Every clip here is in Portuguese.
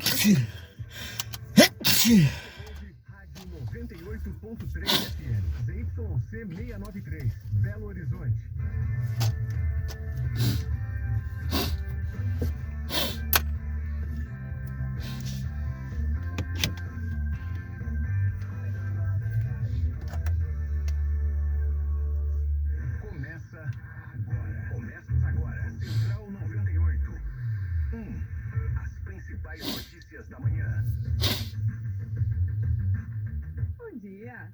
Rádio 98.3 FM, ZYC 693, Belo Horizonte. Começa agora, Central 98. As principais notícias da manhã. Bom dia!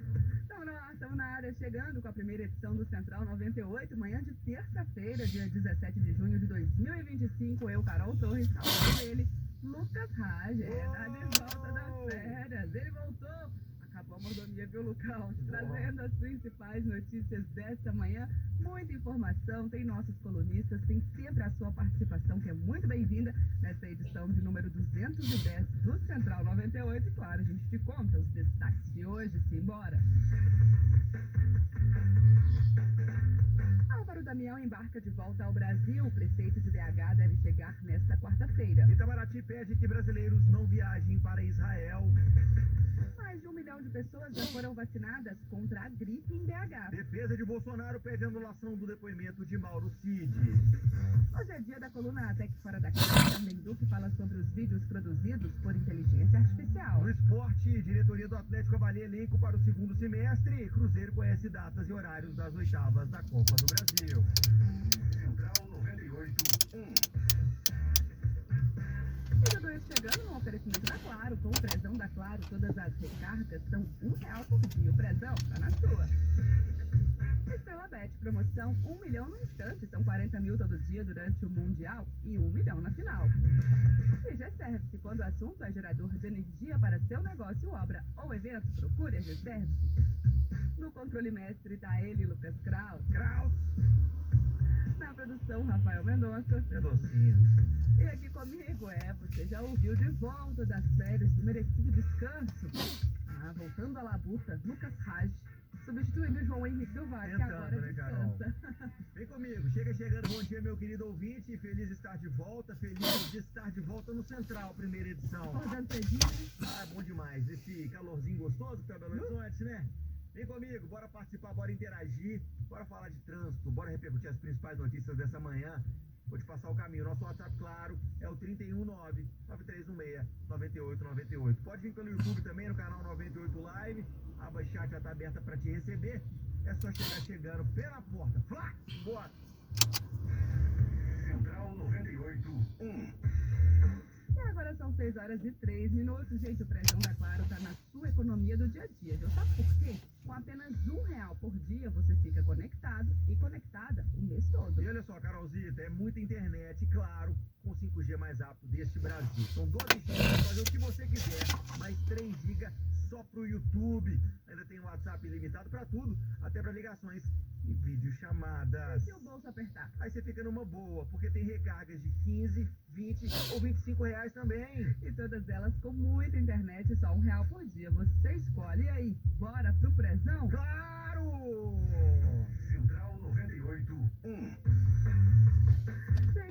Estamos na área, chegando com a primeira edição do Central 98, manhã de terça-feira, dia 17 de junho de 2025. Eu, Carol Torres, falando dele, Lucas Rager, tá de volta das férias. Ele voltou! Acabou a mordomia, viu, Lucão? Trazendo as principais notícias desta manhã. Muita informação, tem nossos colunistas, tem sempre a sua participação, que é muito bem-vinda nessa edição de número 210 do Central 98. E claro, a gente te conta os destaques de hoje. Simbora! Álvaro Damião embarca de volta ao Brasil. O prefeito de BH deve chegar nesta quarta-feira. Itamaraty pede que brasileiros não viajem para Israel. Mais de 1 milhão de pessoas já foram vacinadas contra a gripe em BH. Defesa de Bolsonaro pede anulação do depoimento de Mauro Cid. Hoje é dia da coluna Até que Fora da Casa. Carmen Duque fala sobre os vídeos produzidos por inteligência artificial. No esporte, diretoria do Atlético avalia elenco para o segundo semestre. Cruzeiro conhece datas e horários das oitavas da Copa do Brasil. Central 98.1. Chegando no oferecimento da Claro, com o Prezão da Claro, todas as recargas são R$1 por dia. O Prezão tá na sua. Estrela Bet, promoção 1 milhão no instante, são 40 mil todo dia durante o Mundial e 1 milhão na final. CG Service, quando o assunto é gerador de energia para seu negócio, obra ou evento, procure a G-Service. No controle mestre tá ele, Lucas Kraus. Na produção, Rafael Mendonça. E aqui comigo, você já ouviu de volta das férias do merecido descanso. Voltando à labuta, Lucas Raj, substituindo João Henrique do Vale, que agora descansa. Vem comigo, chegando, bom dia meu querido ouvinte, feliz de estar de volta, feliz de estar de volta no Central, primeira edição. Acordando cedinho. Bom demais, esse calorzinho gostoso que tá Belo Horizonte, né? Vem comigo, bora participar, bora interagir, bora falar de trânsito, bora repercutir as principais notícias dessa manhã. Vou te passar o caminho. Nosso WhatsApp, claro, é o 319-9316-9898. Pode vir pelo YouTube também, no canal 98 Live. A aba chat já está aberta para te receber. É só chegar chegando pela porta. Flá! Bora! Central 98.1. E agora são 6h03. Gente, o Prezão da Claro tá na sua economia do dia a dia, viu? Sabe por quê? Com apenas R$1 por dia, você fica conectado e conectada o mês todo. E olha só, Carolzita, é muita internet, claro, com 5G mais rápido deste Brasil. São 12 GB para fazer o que você quiser, mais 3 GB só pro YouTube. Ainda tem um WhatsApp ilimitado para tudo, até para ligações e videochamadas. E se o bolso apertar? Aí você fica numa boa, porque tem recargas de 15, 20 ou 25 reais também. E todas elas com muita internet, só R$1 por dia. Você escolhe. E aí, bora pro Prezão? Claro! Central 98.1.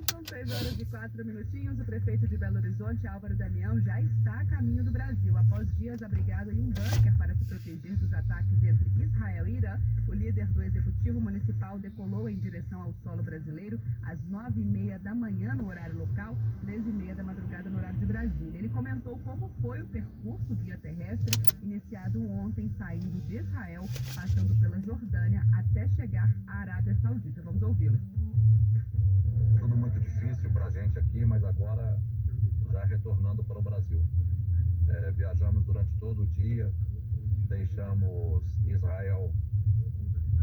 São 6h04. O prefeito de Belo Horizonte, Álvaro Damião, já está a caminho do Brasil. Após dias abrigado em um bunker para se proteger dos ataques entre Israel e Irã, o líder do Executivo Municipal decolou em direção ao solo brasileiro às 9h30 da manhã no horário local, 13h30 da madrugada no horário de Brasília. Ele comentou como foi o percurso via terrestre, iniciado ontem saindo de Israel, passando pela Jordânia até chegar à Arábia Saudita. Vamos ouvi-lo. Tudo muito difícil para a gente aqui, mas agora já retornando para o Brasil. Viajamos durante todo o dia, deixamos Israel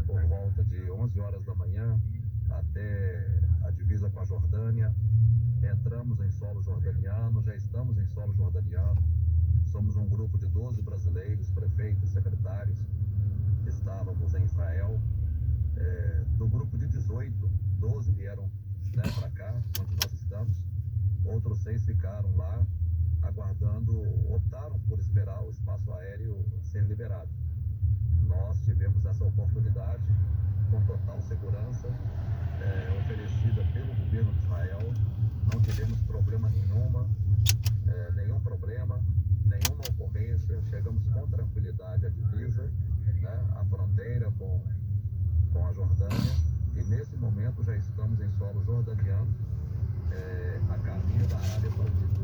por volta de 11 horas da manhã até a divisa com a Jordânia. Entramos em solo jordaniano, já estamos em solo jordaniano. Somos um grupo de 12 brasileiros, prefeitos, secretários. Estávamos em Israel. Do grupo de 18, 12 vieram para cá, onde nós estamos. Outros 6 ficaram lá, aguardando, optaram por esperar o espaço aéreo ser liberado. Nós tivemos essa oportunidade, com total segurança, oferecida pelo governo de Israel. Não tivemos problema nenhum Jordânia e nesse momento já estamos em solo jordaniano, a caminho da Arábia Saudita,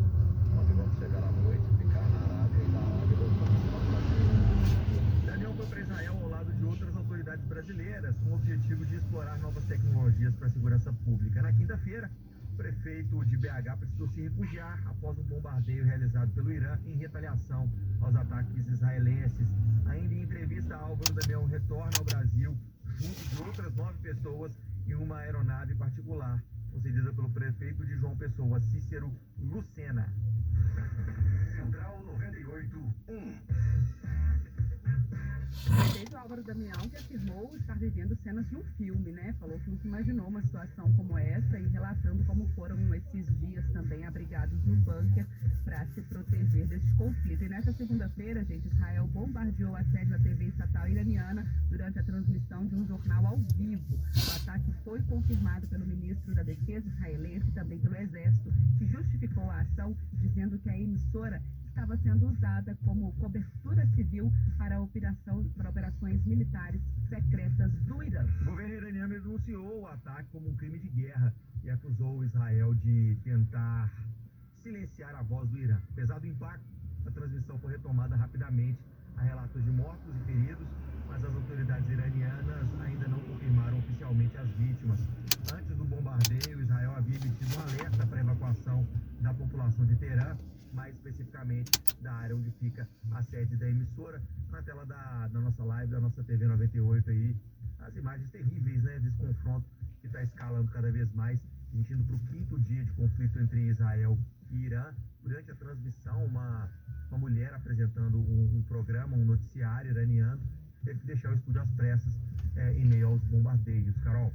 onde vamos chegar à noite, ficar na Arábia e da Arábia voltamos para o Brasil. Daniel foi para Israel ao lado de outras autoridades brasileiras com o objetivo de explorar novas tecnologias para a segurança pública. Na quinta-feira, o prefeito de BH precisou se refugiar após um bombardeio realizado pelo Irã em retaliação aos ataques israelenses. Ainda em entrevista, Álvaro Damião retorna ao Brasil junto de outras 9 pessoas em uma aeronave particular, concedida pelo prefeito de João Pessoa, Cícero Lucena. Central 98.1. O prefeito Álvaro Damião, que afirmou estar vivendo cenas de um filme, né? Falou que nunca imaginou uma situação como essa e relatando como foram esses dias também abrigados no bunker para se proteger desse conflito. E nessa segunda-feira, gente, Israel bombardeou a sede da TV estatal iraniana durante a transmissão de um jornal ao vivo. O ataque foi confirmado pelo ministro da Defesa israelense e também pelo Exército, que justificou a ação dizendo que a emissora estava sendo usada como cobertura civil para operações militares secretas do Irã. O governo iraniano denunciou o ataque como um crime de guerra e acusou Israel de tentar silenciar a voz do Irã. Apesar do impacto, a transmissão foi retomada rapidamente. Há relatos de mortos e feridos, mas as autoridades iranianas ainda não confirmaram oficialmente as vítimas. Antes do bombardeio, Israel havia emitido um alerta para a evacuação da população de Teherã, mais especificamente da área onde fica a sede da emissora. Na tela da nossa live, da nossa TV 98 aí, as imagens terríveis, né, desse confronto que está escalando cada vez mais. A gente indo para o 5º dia de conflito entre Israel e Irã. Durante a transmissão, uma mulher apresentando um programa, um noticiário iraniano, teve que deixar o estúdio às pressas em meio aos bombardeios. Carol.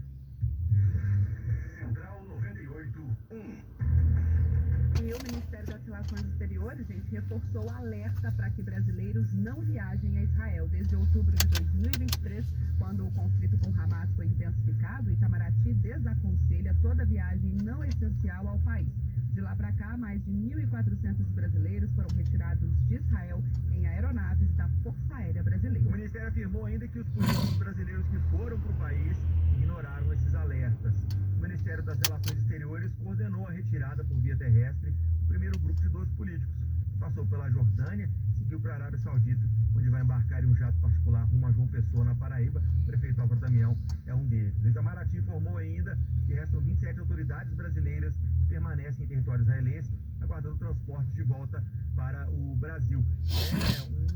Central 98.1. E o Ministério das Relações Exteriores, gente, reforçou o alerta para que brasileiros não viajem a Israel. Desde outubro de 2023, quando o conflito com Hamas foi intensificado, Itamaraty desaconselha toda viagem não essencial ao país. De lá para cá, mais de 1.400 brasileiros foram retirados de Israel em aeronaves da Força Aérea Brasileira. O Ministério afirmou ainda que os políticos brasileiros que foram para o país ignoraram esses alertas. O Ministério das Relações Exteriores coordenou a retirada por via terrestre do primeiro grupo de 12 políticos. Passou pela Jordânia, seguiu para a Arábia Saudita, onde vai embarcar em um jato particular rumo a João Pessoa, na Paraíba. O prefeito Álvaro Damião é um deles. O Itamaraty informou ainda que restam 27 autoridades brasileiras que permanecem em território israelense, aguardando transporte de volta para o Brasil. É um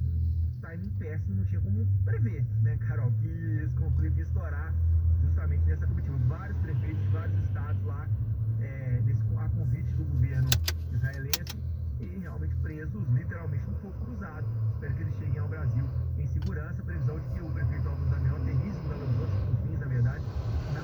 timing péssimo, não tinha como prever, né, Carol, que esse conflito ia estourar justamente nessa comitiva. Vários prefeitos de vários estados lá, a convite do governo israelense, e realmente presos, literalmente um fogo cruzado. Espero que eles cheguem ao Brasil em segurança. A previsão de que o prefeito Álvaro Damião aterrize em Belo Horizonte, com fins, na verdade, na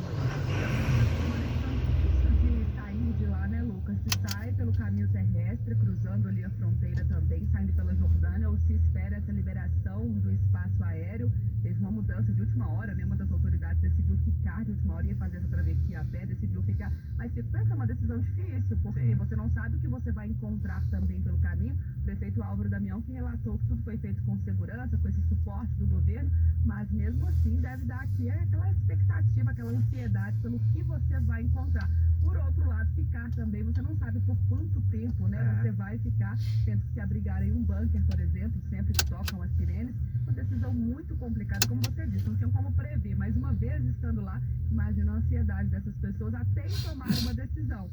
Isso de sair de lá, né, Lucas? Se sai pelo caminho terrestre, cruzando ali a fronteira também, saindo pela Jordânia, ou se espera essa liberação do espaço aéreo. Teve uma mudança de última hora, né? Uma das autoridades decidiu ficar de última hora, ia fazer essa travessia a pé, decidiu ficar. Mas se pensa, é uma decisão difícil, porque Sim. você não sabe o que você vai encontrar também pelo caminho. O prefeito Álvaro Damião, que relatou que tudo foi feito com segurança, com esse suporte do governo, mas mesmo assim deve dar aqui aquela expectativa, aquela ansiedade pelo que você vai encontrar. Por outro lado, ficar também, você não sabe por quanto tempo, né? Você vai ficar tendo que se abrigar em um bunker, por exemplo, sempre que tocam as sirenes. Uma decisão muito complicada, como você disse, não tinha como prever. Mas uma vez estando lá, imagina a ansiedade dessas pessoas até em tomar uma decisão.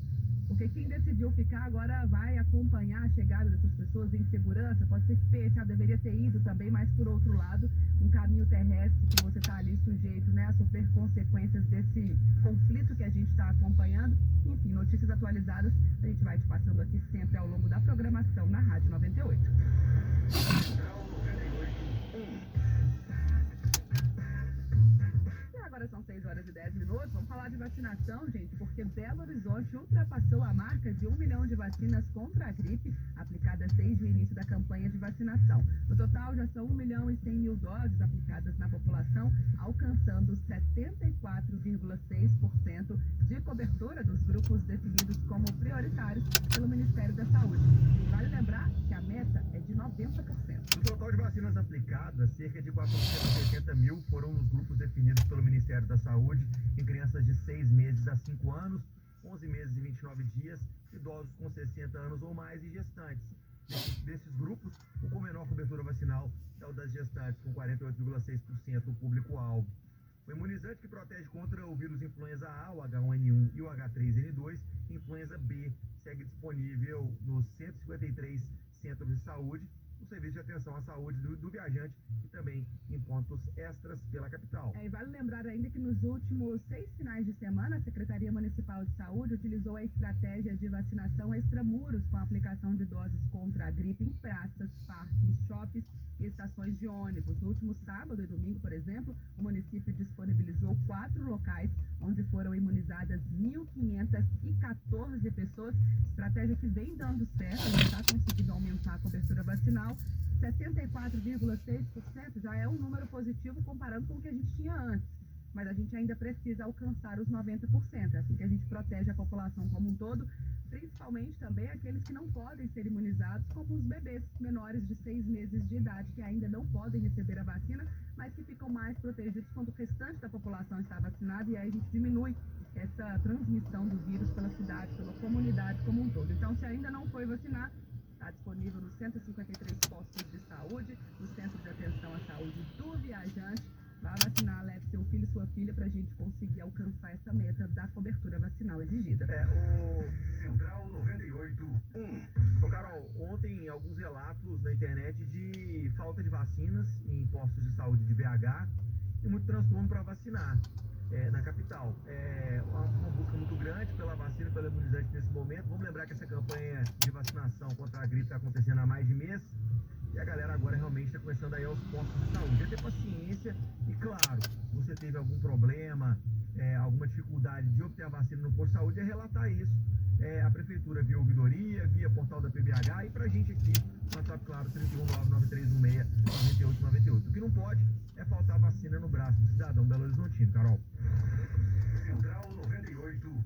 Porque quem decidiu ficar agora vai acompanhar a chegada dessas pessoas em segurança. Pode ser que pense, deveria ter ido também, mas por outro lado, um caminho terrestre que você está ali sujeito, né, a sofrer consequências desse conflito que a gente está acompanhando. Enfim, notícias atualizadas a gente vai te passando aqui sempre ao longo da programação na Rádio 98. Agora são 6h10. Vamos falar de vacinação, gente, porque Belo Horizonte ultrapassou a marca de 1 milhão de vacinas contra a gripe aplicadas desde o início da campanha de vacinação. No total, já são 1.100.000 doses aplicadas na população, alcançando 74,6% de cobertura dos grupos definidos como prioritários pelo Ministério da Saúde. Vale lembrar que a meta é de 90%. O total de vacinas aplicadas, cerca de 480 mil foram nos grupos definidos pelo Ministério da Saúde em crianças de 6 meses a 5 anos, 11 meses e 29 dias, idosos com 60 anos ou mais e gestantes. Desses grupos, o com menor cobertura vacinal é o das gestantes, com 48,6% o público-alvo. O imunizante que protege contra o vírus influenza A, o H1N1 e o H3N2, influenza B, segue disponível nos 153 centros de saúde, no serviço de atenção à saúde do viajante e também em pontos extras pela capital. E vale lembrar ainda que nos últimos 6 finais de semana, a Secretaria Municipal de Saúde utilizou a estratégia de vacinação extramuros com a aplicação de doses contra a gripe em praças, parques, shoppings e estações de ônibus. No último sábado e domingo, por exemplo, o município disponibilizou 4 locais onde foram imunizadas 1.514 pessoas, estratégia que vem dando certo, a gente está conseguindo aumentar a cobertura vacinal. 74,6% já é um número positivo comparando com o que a gente tinha antes, mas a gente ainda precisa alcançar os 90%, é assim que a gente protege a população como um todo, principalmente também aqueles que não podem ser imunizados, como os bebês menores de 6 meses de idade, que ainda não podem receber a vacina, mas que ficam mais protegidos quando o restante da população está vacinada, e aí a gente diminui essa transmissão do vírus pela cidade, pela comunidade como um todo. Então, se ainda não foi vacinar, está disponível nos 153 postos de saúde, no Centro de Atenção à Saúde do Viajante. Vá vacinar, leve seu filho e sua filha para a gente conseguir alcançar essa meta da cobertura vacinal exigida. O Central 98.1. Ô, Carol, ontem alguns relatos na internet de falta de vacinas em postos de saúde de BH e muito transtorno para vacinar na capital. Uma busca muito grande pela vacina, pela imunizante nesse momento. Vamos lembrar que essa campanha de vacinação contra a gripe está acontecendo há mais de mês. E a galera agora realmente está começando a ir aos postos de saúde. Já ter paciência e, claro, se você teve algum problema, alguma dificuldade de obter a vacina no posto de saúde, é relatar isso. A prefeitura via ouvidoria, via portal da PBH e pra gente aqui, no WhatsApp, claro, 31993169898. O que não pode é faltar vacina no braço do cidadão Belo Horizontino, Carol. Central 98.1.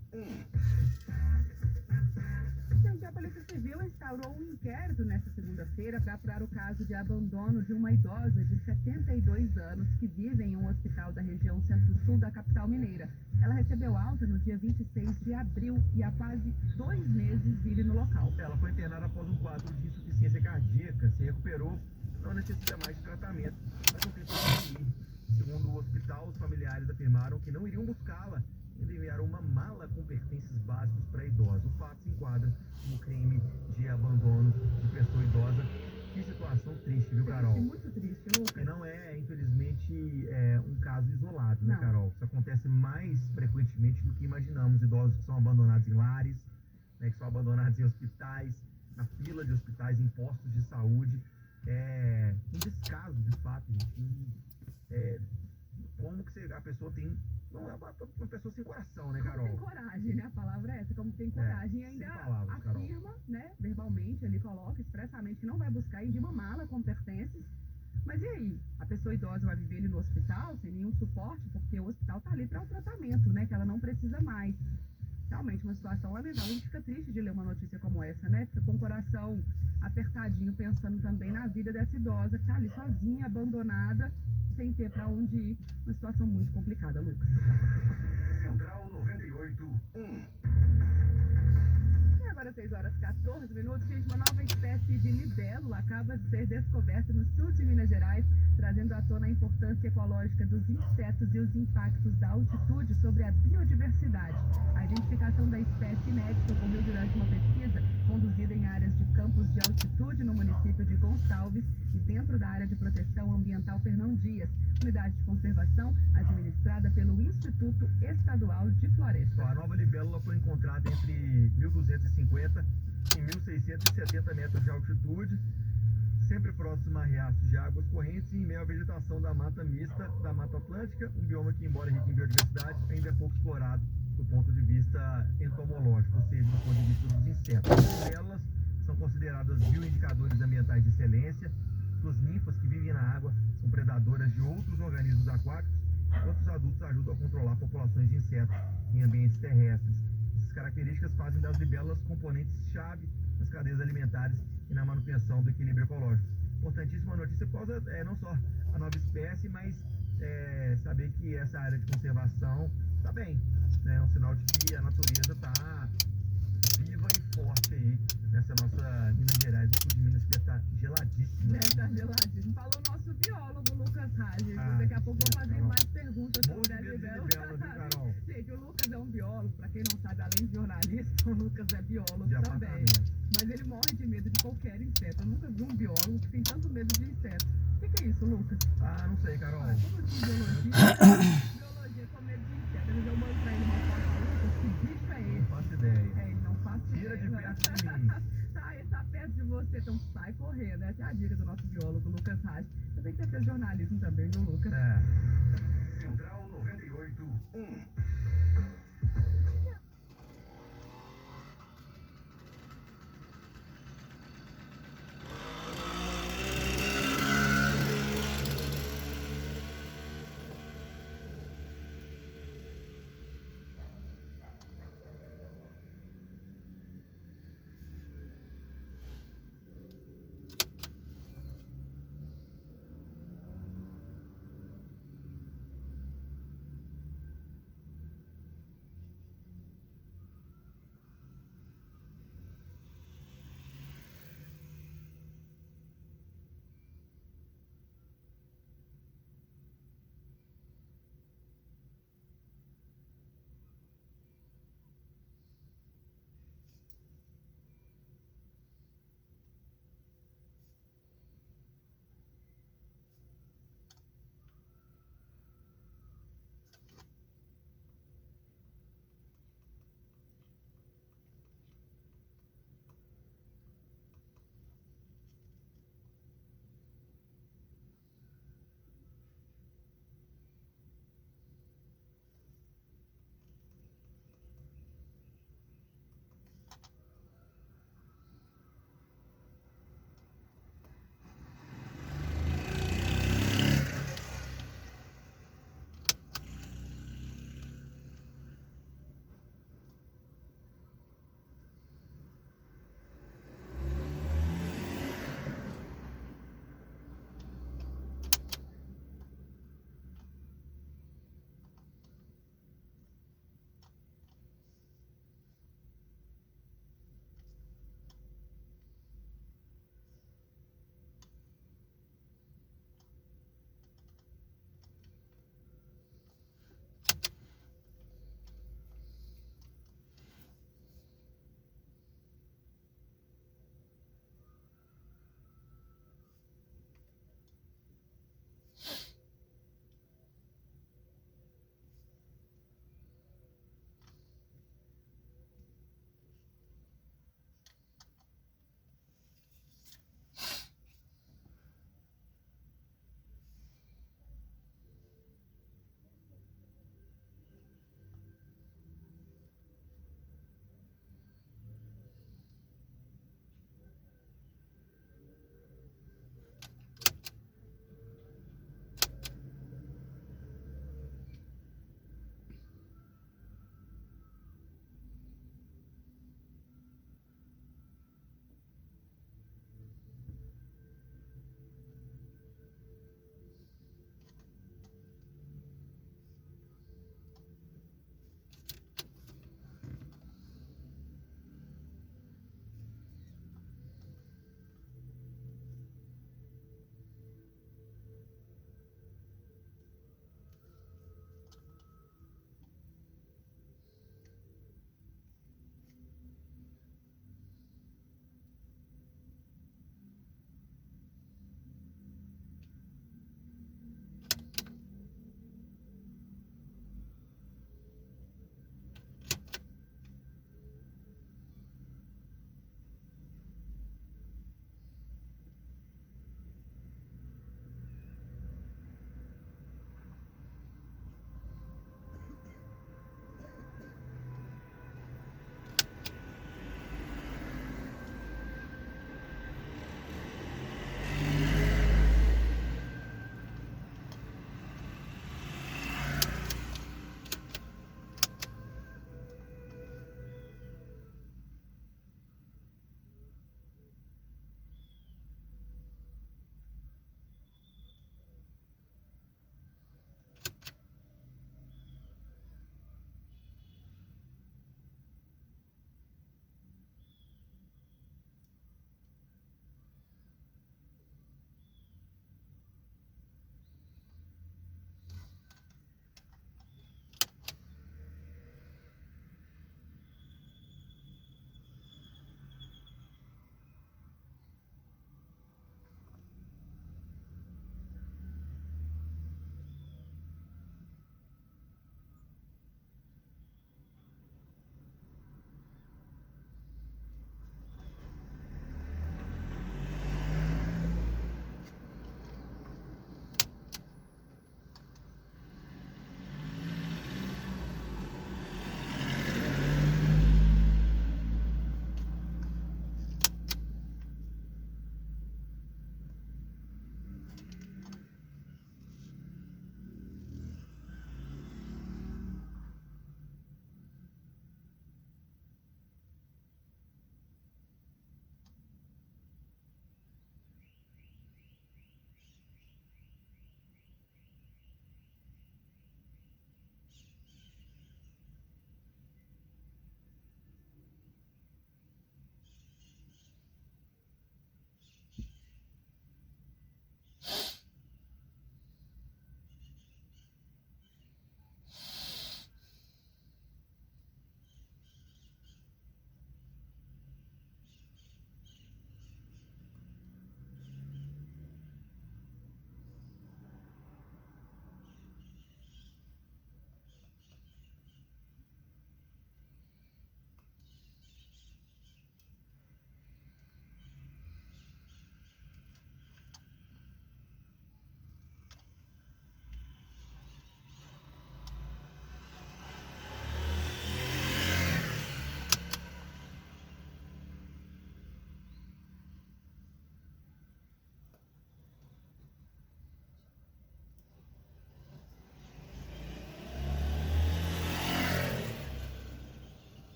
A Polícia Civil instaurou um inquérito nesta segunda-feira para apurar o caso de abandono de uma idosa de 72 anos que vive em um hospital da região centro-sul da capital mineira. Ela recebeu alta no dia 26 de abril e há quase 2 meses vive no local. Ela foi internada após um quadro de insuficiência cardíaca, se recuperou, não necessita mais de tratamento, mas não tem como ir. Segundo o hospital, os familiares afirmaram que não iriam buscá-la e enviaram uma mala com pertences básicos para a idosa. O fato se enquadra como crime de abandono de pessoa idosa. Que situação triste, viu, Carol? Muito triste, Lucas. E não é, infelizmente, um caso isolado, né, Não. Carol? Isso acontece mais frequentemente do que imaginamos. Idosos que são abandonados em lares, né, que são abandonados em hospitais, na fila de hospitais, em postos de saúde. Um descaso, de fato, gente. Como que a pessoa tem... Não é uma pessoa sem coração, né, Carol? Como tem coragem, né? A palavra é essa, como tem coragem. E ainda sem palavras, Carol. afirma, né, verbalmente, ele coloca expressamente que não vai buscar em uma mala com pertences. Mas e aí? A pessoa idosa vai viver ali no hospital sem nenhum suporte, porque o hospital está ali para o tratamento, né? Que ela não precisa mais. Realmente uma situação lamentável. A gente fica triste de ler uma notícia como essa, né? Fica com o coração apertadinho, pensando também na vida dessa idosa que está ali sozinha, abandonada, sem ter para onde ir. Uma situação muito complicada, Lucas. Central 98.1. E agora 6h14. Gente, uma nova espécie de libélula acaba de ser descoberta no sul de Minas Gerais, trazendo à tona a importância ecológica dos insetos e os impactos da altitude sobre a biodiversidade. A identificação da espécie inédita ocorreu durante uma pesquisa conduzida em áreas de campos de altitude no município de Gonçalves e dentro da área de proteção ambiental Fernão Dias, unidade de conservação administrada pelo Instituto Estadual de Floresta. A nova libélula foi encontrada entre 1.250 e 1.670 metros de altitude, sempre próxima a riachos de águas correntes e em meio à vegetação da mata mista da Mata Atlântica, um bioma que, embora rico em biodiversidade, ainda é pouco explorado do ponto de vista entomológico, ou seja, do ponto de vista dos insetos. As libélulas são consideradas bioindicadores ambientais de excelência. Suas ninfas, que vivem na água, são predadoras de outros organismos aquáticos, enquanto os adultos ajudam a controlar populações de insetos em ambientes terrestres. Essas características fazem das libélulas componentes-chave nas cadeias alimentares e na manutenção do equilíbrio ecológico. importantíssima notícia por causa, não só a nova espécie, mas saber que essa área de conservação está bem, né? É um sinal de que a natureza está viva e forte aí nessa nossa Minas Gerais. O sul de Minas que está geladíssimo. Deve estar geladíssimo. Falou o nosso biólogo, Lucas Rages. Ah, Daqui a pouco vou fazer Carol. mais perguntas Morro sobre de a medo de libélula. libélula, viu, Carol? Gente, o Lucas é um biólogo, pra quem não sabe, além de jornalista, o Lucas é biólogo De também. apartamento. Mas ele morre de medo de qualquer inseto. Eu nunca vi um biólogo que tem tanto medo de inseto. O que é isso, Lucas? Ah, não sei, Carol. Ah, como assim biologia? Biologia com medo de inseto. Às vezes eu mando pra ele uma foto, Lucas, que bicho é Não esse? faço ideia. Ele não faz Tira de ideia. perto de mim. Tá, ele tá perto de você, então sai correndo. Essa é a dica do nosso biólogo, Lucas Rages. Eu sei que você fez jornalismo também, viu, Lucas? Central 98.1.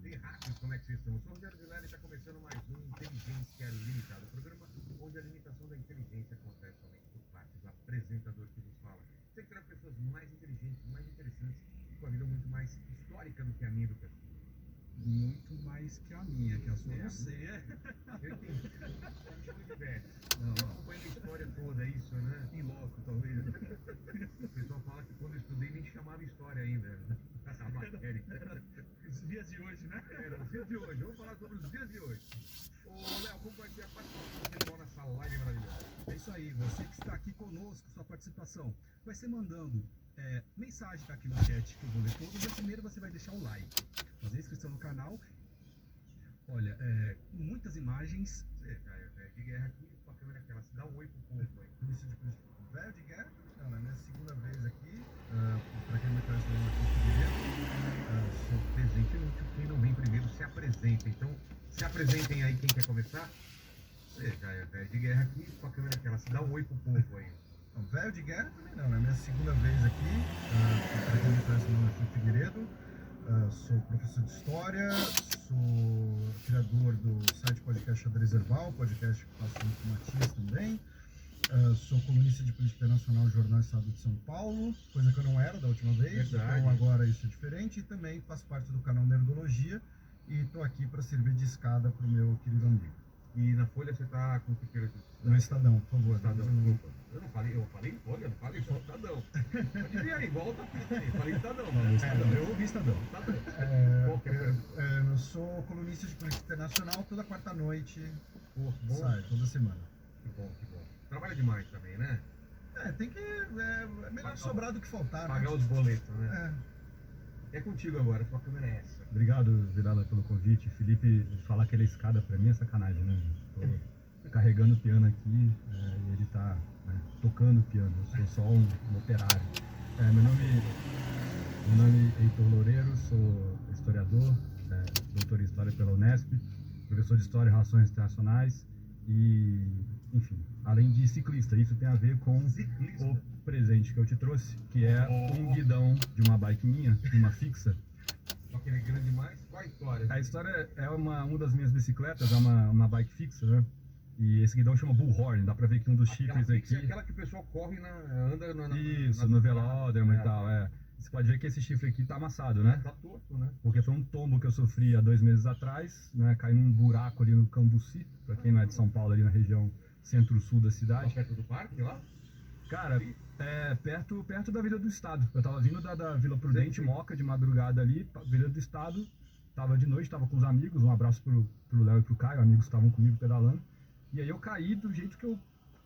Terráqueos, como é que vocês estão? Eu sou o Rogério Vilela e está começando mais um Inteligência Limitada, o programa onde a limitação da inteligência acontece somente por parte do apresentador que nos fala. Você que terá pessoas mais inteligentes, mais interessantes, com a vida muito mais histórica do que a minha do Castilho. Muito mais que a minha, que a sua eu não sei. Eu entendi. Muito velho. Não, Eu acompanhei a história toda, isso, né? em loco, talvez. O pessoal fala que quando eu estudei nem chamava história ainda, né? A matéria. Os dias de hoje, né? Era os dias de hoje. Vamos falar sobre os dias de hoje. Ô, Léo, como vai ser a participação do pessoal nessa live maravilhosa? É isso aí, você que está aqui conosco, sua participação vai ser mandando mensagem tá aqui no chat que eu vou ler todas. Mas primeiro você vai deixar o like, fazer a inscrição no canal. Olha, muitas imagens. Caio, de guerra aqui, com a câmera aquela, se dá um oi pro povo aí. Velho de guerra, não, é minha segunda vez aqui. Para quem não me conhece, eu sou Sou presente inútil, quem não vem primeiro se apresenta. Então, se apresentem aí quem quer começar. Caio, de guerra aqui, com a câmera aquela, se dá um oi pro povo aí. Velho de guerra também não, é minha segunda vez aqui. Para quem não me conhece, meu nome é Filipe Figueiredo. Sou professor de história, sou criador do site podcast Xadrez Herbal, podcast que faço junto com o Matias também. Sou colunista de política internacional do Jornal Estado de São Paulo, coisa que eu não era da última vez, Verdade. então agora isso é diferente. E também faço parte do canal Nerdologia e estou aqui para servir de escada para o meu querido amigo. E na Folha você tá com que feira? No Estadão, por favor. Estadão, desculpa. Eu falei Folha, não falei só Estadão. Pode vir aí, volta aqui. Eu falei Estadão, né? Eu ouvi Estadão. Estadão. Qual que é? Eu sou colunista de política internacional, toda quarta-noite Pô, bom. sai, toda semana. Que bom, que bom. Trabalha demais também, né? Tem que. É melhor sobrar do que faltar, Pagar né? os boletos, né? É contigo agora, tua câmera é essa. Obrigado, Virala, pelo convite. Felipe, falar que ele é escada pra mim é sacanagem, né? Tô carregando o piano aqui e ele tá tocando o piano. Eu sou só um operário. Meu nome é Heitor Loureiro, sou historiador, doutor em História pela Unesp, professor de História e Relações Internacionais e, enfim, além de ciclista. Isso tem a ver com Ciclista. o presente que eu te trouxe, que é um guidão de uma bike minha, de uma fixa. Só que ele é grande demais. Qual a história? A história é uma das minhas bicicletas, é uma bike fixa, né? E esse guidão chama Bullhorn, dá pra ver que um dos Aquela chifres fixa é aqui... aquela que o pessoal corre anda Isso, no velódromo e tal, Você pode ver que esse chifre aqui tá amassado, né? Tá torto, né? Porque foi um tombo que eu sofri há 2 meses atrás, né? Caí num buraco ali no Cambuci, pra quem não é de São Paulo, ali na região centro-sul da Tá cidade. perto do parque lá? Cara, perto da Vila do Estado. Eu tava vindo da Vila Prudente, Sim. Moca, de madrugada ali, Vila do Estado. Tava de noite, tava com os amigos. Um abraço pro Léo e pro Caio, amigos que estavam comigo pedalando. E aí eu caí do jeito que eu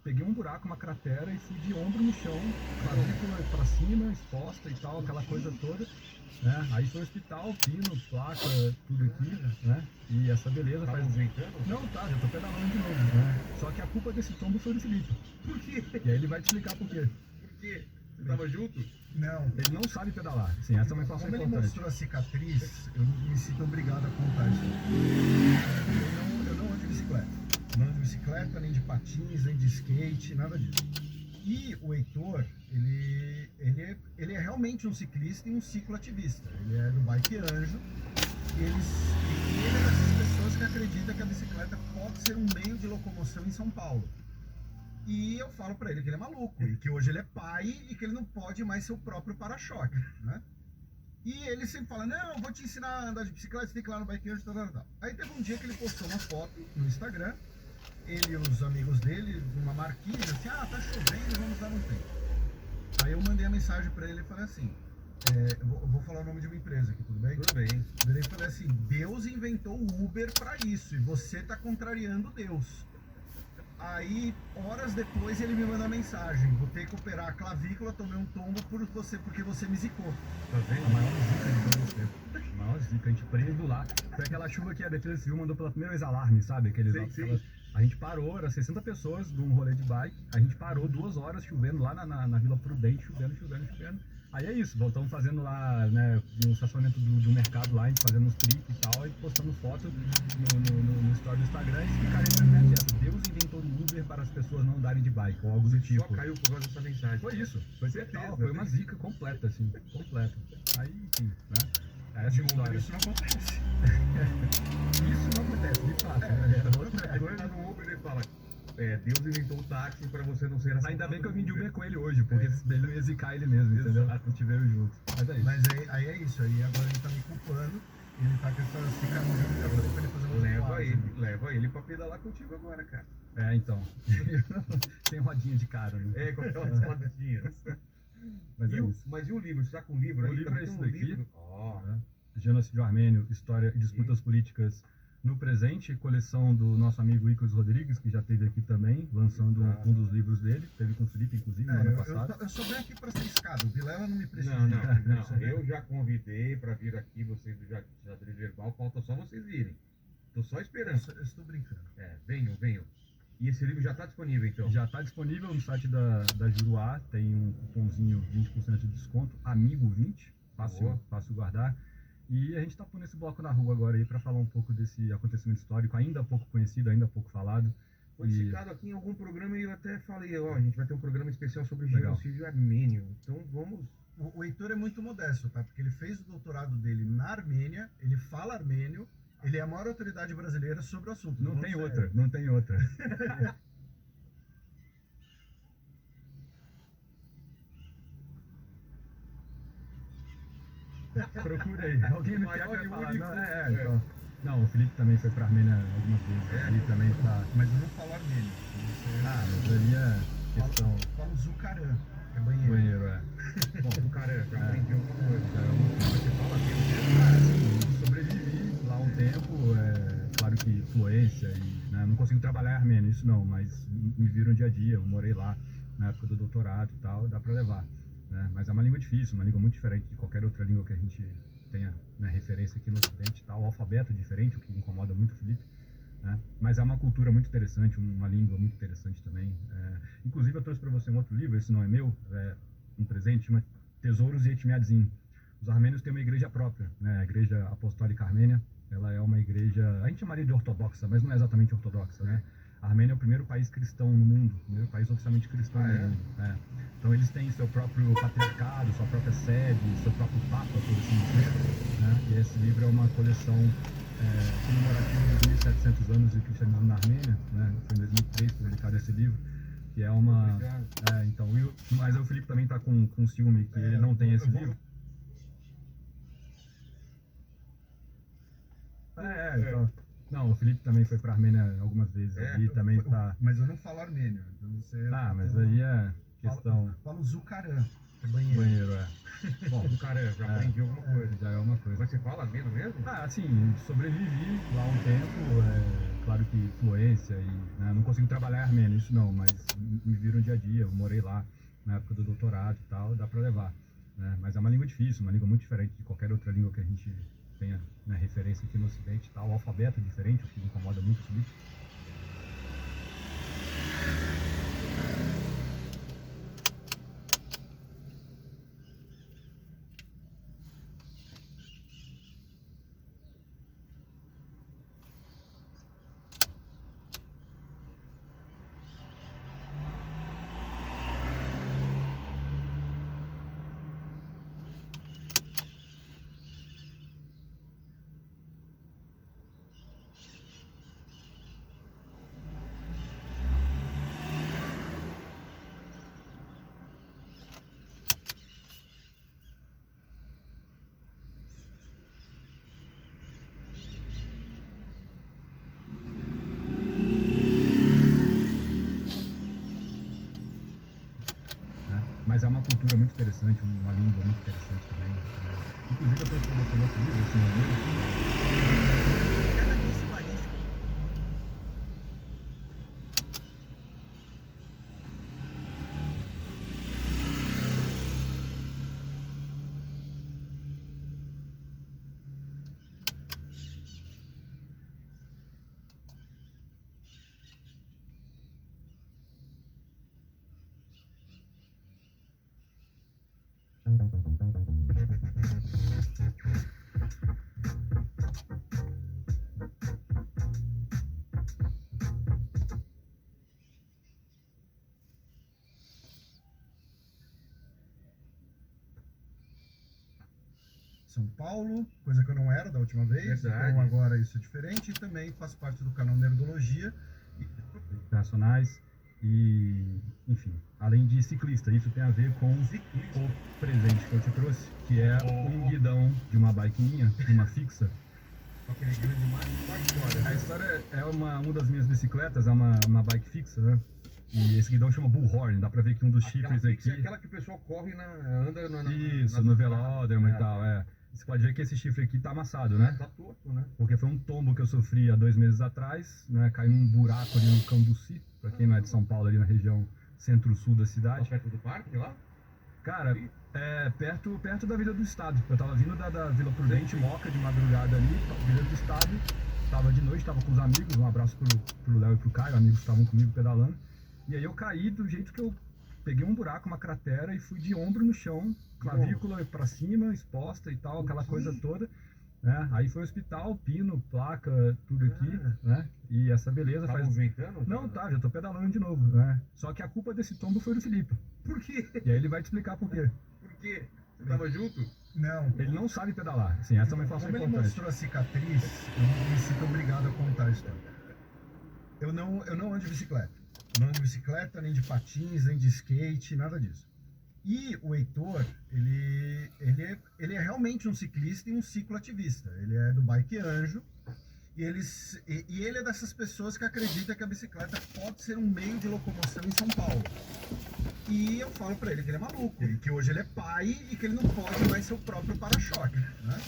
peguei um buraco, uma cratera e fui de ombro no chão, clavícula pra cima, exposta e tal, aquela coisa toda. Né? Aí foi ao hospital, pino, placa, tudo aqui, né? E essa beleza Tá faz... aproveitando? Não, tá, já tô pedalando de novo, né? Só que a culpa desse tombo foi do Felipe. Por quê? E aí ele vai te explicar por quê. Por quê? Você tava junto? Não. Ele não sabe pedalar. Sim, essa é uma informação Como ele importante. mostrou a cicatriz, eu me sinto obrigado a contar isso. Eu não ando de bicicleta. Não ando de bicicleta, nem de patins, nem de skate, nada disso. E o Heitor, ele é realmente um ciclista e um cicloativista. Ele é do Bike Anjo. E ele é dessas pessoas que acredita que a bicicleta pode ser um meio de locomoção em São Paulo. E eu falo pra ele que ele é maluco, e que hoje ele é pai e que ele não pode mais ser o próprio para-choque, né? E ele sempre fala, não, eu vou te ensinar a andar de bicicleta, você tem que ir lá no Bike Anjo, tal. Aí teve um dia que ele postou uma foto no Instagram, ele e os amigos dele, numa marquinha, assim, tá chovendo, vamos dar um tempo. Aí eu mandei a mensagem pra ele e falei assim, eu vou falar o nome de uma empresa aqui, tudo bem? Tudo bem. Eu virei e falei assim, Deus inventou o Uber pra isso, e você tá contrariando Deus. Aí, horas depois, ele me mandou a mensagem, vou ter que operar a clavícula, tomei um tombo porque você me zicou. Tá A vendo? maior zica de todo você. A maior zica, a gente preso lá. Foi aquela chuva que a Defesa Civil mandou pela primeira vez alarme, sabe? Sim. A gente parou, era 60 pessoas de um rolê de bike. A gente parou 2 horas chovendo lá na Vila Prudente, chovendo. Aí é isso, voltamos fazendo lá, né, no estacionamento do mercado lá, a gente fazendo uns tricks e tal, e postando foto no story do Instagram e ficaram na internet essa. Deus inventou o Uber para as pessoas não andarem de bike, ou algo do Só tipo. caiu por causa dessa mensagem. Foi isso, foi Certeza, total, foi uma zica completa, assim, completa. Aí, enfim, né? essa De história. Uber isso não acontece. Isso não acontece, de fato. É outra Aí você coisa. tá no Uber e ele fala, Deus inventou o táxi pra você não ser assaltado. Ainda bem que eu no vim de Uber. Uber com ele hoje, porque ele não ia zicar ele mesmo, entendeu? A gente veio junto. Mas é isso. Mas aí é isso, aí agora ele tá me culpando, ele tá com essa cicatriz, eu falei pra ele fazer uma Leva ele pra pedalar contigo agora, cara. É, então. Sem rodinha de cara, né? Com aquelas rodinhas. Mas é isso. Mas e o livro? Você tá com o livro O aí? livro Também é tem esse um daqui. livro. Ó. Né? Genocídio Armênio, História e Disputas Políticas no Presente, coleção do nosso amigo Icos Rodrigues, que já esteve aqui também, lançando um dos livros dele, teve com o Felipe, inclusive, no ano passado. Eu só venho aqui pra ser escada, o Vilela não me precisa. Não. Eu já convidei pra vir aqui, vocês do Xadrez Verbal, falta só vocês virem. Tô só esperando. Eu estou brincando. Venham. E esse livro já tá disponível, então? Já está disponível no site da Juruá, tem um cupomzinho 20% de desconto, Amigo20, fácil guardar. E a gente está pondo esse bloco na rua agora aí para falar um pouco desse acontecimento histórico, ainda pouco conhecido, ainda pouco falado. Foi citado aqui em algum programa e eu até falei, a gente vai ter um programa especial sobre o Legal. genocídio armênio. Então vamos... O Heitor é muito modesto, tá? Porque ele fez o doutorado dele na Armênia, ele fala armênio, ele é a maior autoridade brasileira sobre o assunto. Não tem outra. Procurei. Alguém no chat vai falar. Então. Não, o Felipe também foi pra Armênia algumas vezes. Ele também tá. Mas eu não falo armênio. Mas aí é questão. Falo Zucaran, que é banheiro. Banheiro, é. Bom, cara, já aprendi alguma coisa. Você fala assim, sobrevivi lá um tempo, claro que influência e né, não consigo trabalhar armênio, isso não, mas me viram dia a dia, eu morei lá na época do doutorado e tal, dá pra levar. Né? Mas é uma língua difícil, uma língua muito diferente de qualquer outra língua que a gente tenha referência aqui no Ocidente e tal, o alfabeto é diferente, o que incomoda muito o Felipe. Né? Mas é uma cultura muito interessante, uma língua muito interessante também. Inclusive eu trouxe para você um outro livro, esse não é meu, é um presente, chama Tesouros e Etmiadzin. Os armênios têm uma igreja própria, né? A Igreja Apostólica Armênia, ela é uma igreja, a gente chamaria de ortodoxa, mas não é exatamente ortodoxa, né? A Armênia é o primeiro país cristão no mundo, o primeiro país oficialmente cristão no mundo. Então eles têm seu próprio patriarcado, sua própria sede, seu próprio papa, por assim dizer. Né? E esse livro é uma coleção comemorativa dos 1700 anos de cristianismo na Armênia, né? Foi em 2003 publicado esse livro, que é uma... mas o Felipe também está com ciúme que ele não tem esse livro. Então... Não, o Felipe também foi pra Armênia algumas vezes e também tá... Mas eu não falo armênio, então você... mas aí é questão... Falo Zucaran, que é banheiro. Banheiro, Bom, Zucaran, já aprendi alguma coisa. Já é uma coisa. Mas você fala armênio mesmo? Assim, sobrevivi lá um tempo, claro que influência e né, não consigo trabalhar armênio, isso não, mas me viram dia a dia, eu morei lá na época do doutorado e tal, dá pra levar. Né? Mas é uma língua difícil, uma língua muito diferente de qualquer outra língua que a gente tenha referência aqui no Ocidente e tal, o alfabeto é diferente, o que incomoda muito o Felipe. Mas é uma cultura muito interessante, uma língua muito interessante também. Inclusive eu estou colocando outro livro, esse meu São Paulo, coisa que eu não era da última vez, Verdade. então agora isso é diferente, e também faço parte do canal Nerdologia. Internacionais e, enfim, além de ciclista, isso tem a ver com o presente que eu te trouxe, que é um guidão de uma bike minha, uma fixa. Com aquele grande mar, qual a história? A história é uma das minhas bicicletas, é uma bike fixa, né? E esse guidão chama Bullhorn, dá pra ver que um dos Aquela chifres fixa é aqui... aquela que o pessoal corre anda Isso, no velódromo e tal, é. Você pode ver que esse chifre aqui tá amassado, né? Tá torto, né? Porque foi um tombo que eu sofri há 2 meses atrás, né? Caiu num buraco ali no Cambuci, pra quem não é de São Paulo, ali na região centro-sul da Tá cidade. perto do parque lá? Cara, perto da Vila do Estado. Eu tava vindo da Vila Prudente, Moca, de madrugada ali, Vila do Estado. Tava de noite, tava com os amigos, um abraço pro Léo e pro Caio, amigos que estavam comigo pedalando. E aí eu caí do jeito que eu peguei um buraco, uma cratera, e fui de ombro no chão, clavícula pra cima, exposta e tal, aquela coisa toda. Né? Aí foi hospital, pino, placa, tudo aqui, né? E essa beleza Tá faz... movimentando? Não, tá, já tô pedalando de novo, né? Só que a culpa desse tombo foi do Felipe. Por quê? E aí ele vai te explicar por quê. Por quê? Você tava junto? Não. Ele não sabe pedalar. Assim, essa é uma informação Como ele importante. mostrou a cicatriz, eu me sinto obrigado a contar a história. Eu não ando de bicicleta. Não ando de bicicleta, nem de patins, nem de skate, nada disso. E o Heitor, ele é realmente um ciclista e um cicloativista. Ele é do Bike Anjo. E ele é dessas pessoas que acredita que a bicicleta pode ser um meio de locomoção em São Paulo. E eu falo pra ele que ele é maluco, e que hoje ele é pai e que ele não pode mais ser o próprio para-choque, né?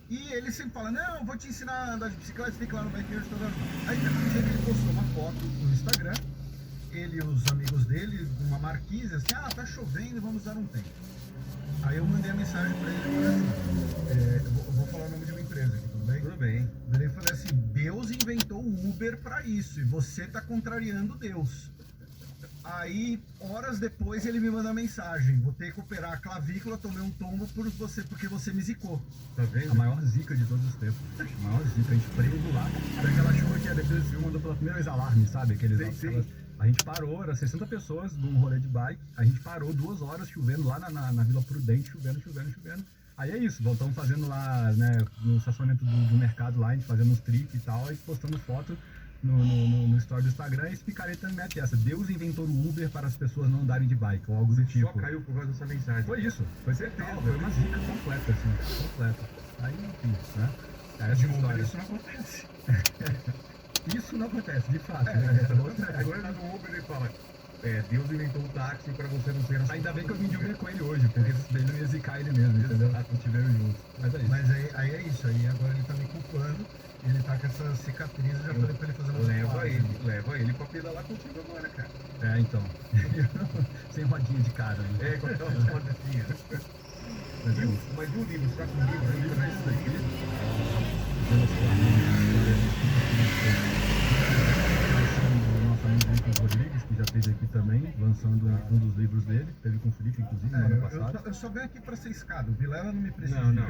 E ele sempre fala, não, eu vou te ensinar a andar de bicicleta, fica lá no Bike Anjo, Aí teve um dia que ele postou uma foto no Instagram, ele e os amigos dele, uma marquise, assim, tá chovendo, vamos dar um tempo. Aí eu mandei a mensagem pra ele e falei assim, eu vou falar o nome de uma empresa aqui, tudo bem? Tudo bem. Eu falei assim, Deus inventou o Uber pra isso, e você tá contrariando Deus. Aí, horas depois, ele me manda mensagem, vou ter que operar a clavícula, tomei um tombo porque você me zicou. Tá vendo? A maior zica de todos os tempos. A maior zica. A gente preso lá. Daquela chuva que a Defesa Civil mandou pela primeira vez alarme, sabe? Sim. A gente parou, era 60 pessoas num rolê de bike. A gente parou 2 horas chovendo lá na Vila Prudente, chovendo. Aí é isso, voltamos fazendo lá, né, no estacionamento do mercado lá, a gente fazendo uns tricks e tal, e postando foto no story do Instagram, e esse picareta mete essa. Deus inventou o Uber para as pessoas não andarem de bike, ou algo do tipo. Só caiu por causa dessa mensagem. Foi isso, foi certeza, foi uma zica completa, assim, completa. Aí, enfim, né? É essa história. Isso não acontece. Isso não acontece, de fato, né? Agora no Uber ele fala, Deus inventou um táxi pra você não ser... Ainda bem que eu vim de Uber com ele hoje, porque esse daí não ia zicar ele mesmo, entendeu? Não tiveram juntos. Mas é isso. Mas aí é isso, aí agora ele tá me culpando, ele tá com essa cicatriz, eu já falei pra ele fazer uma Leva ele pra pedalar contigo agora, cara. Então. Sem rodinha de cara, né? Com aquelas rodacinhas. Mas é isso. Mas e o livro? Você tá com o livro? O livro é esse daqui? Nosso amigo Lucas Rodrigues, que já esteve aqui também, lançando um dos livros dele, teve com o Felipe, inclusive, no ano passado. Eu só venho aqui pra ser escada, o Vilela não me precisa. Não.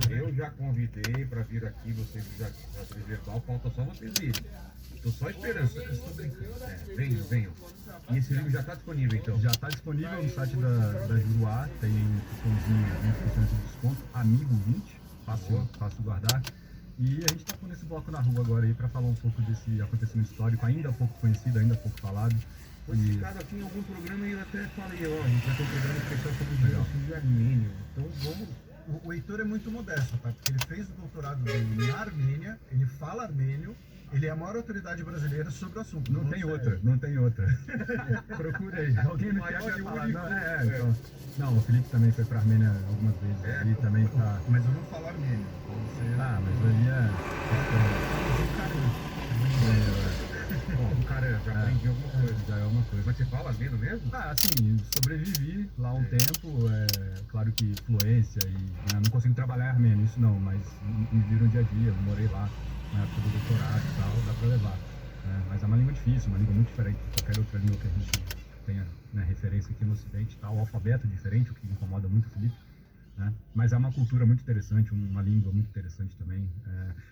Eu já convidei pra vir aqui, vocês já verbal, falta só vocês irem. Tô só esperando. Eu estou brincando. Venham. E esse livro já tá disponível, então? Já está disponível no site da Juruá, tem um cupomzinho 20% de desconto, Amigo 20, fácil guardar. E a gente está pondo esse bloco na rua agora aí para falar um pouco desse acontecimento histórico, ainda pouco conhecido, ainda pouco falado. Foi citado aqui em algum programa e eu até falei, a gente vai ter um programa especial sobre os genocídios de Armênio. Então vamos... O Heitor é muito modesto, tá? Porque ele fez o doutorado dele na Armênia, ele fala armênio, ele é a maior autoridade brasileira sobre o assunto. Não tem outra. Procurei. Alguém me quer falar. Então, não, o Felipe também foi pra Armênia algumas vezes. Ele também tá... Mas eu não falo armênio. Mas ali O cara já aprendeu alguma coisa. Já é uma coisa. Mas você fala armênio mesmo? Assim, sobrevivi lá um tempo, claro que fluência e não consigo trabalhar armênio, isso não, mas me viram dia a dia, eu morei lá na época do doutorado e tal, dá pra levar. Mas é uma língua difícil, uma língua muito diferente de qualquer outra língua que a gente tenha, né, referência aqui no Ocidente e tal, o alfabeto é diferente, o que incomoda muito o Felipe. Né? Mas é uma cultura muito interessante, uma língua muito interessante também.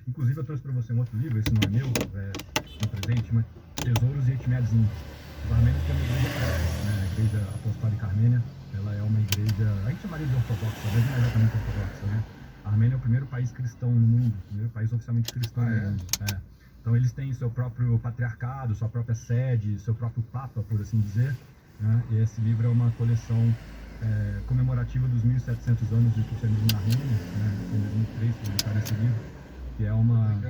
Inclusive eu trouxe para você um outro livro, esse não é meu, um presente, mas Tesouros e Etimedes Índios. Os armênios têm uma igreja, a Igreja Apostólica Armênia, ela é uma igreja, a gente chamaria de ortodoxa, mas não é exatamente ortodoxa, né? A Armênia é o primeiro país cristão no mundo, o primeiro país oficialmente cristão no mundo. Então eles têm seu próprio patriarcado, sua própria sede, seu próprio papa, por assim dizer, né? E esse livro é uma coleção comemorativa dos 1700 anos do cristianismo na Armênia, né? Em 2003 publicaram esse livro, que é uma...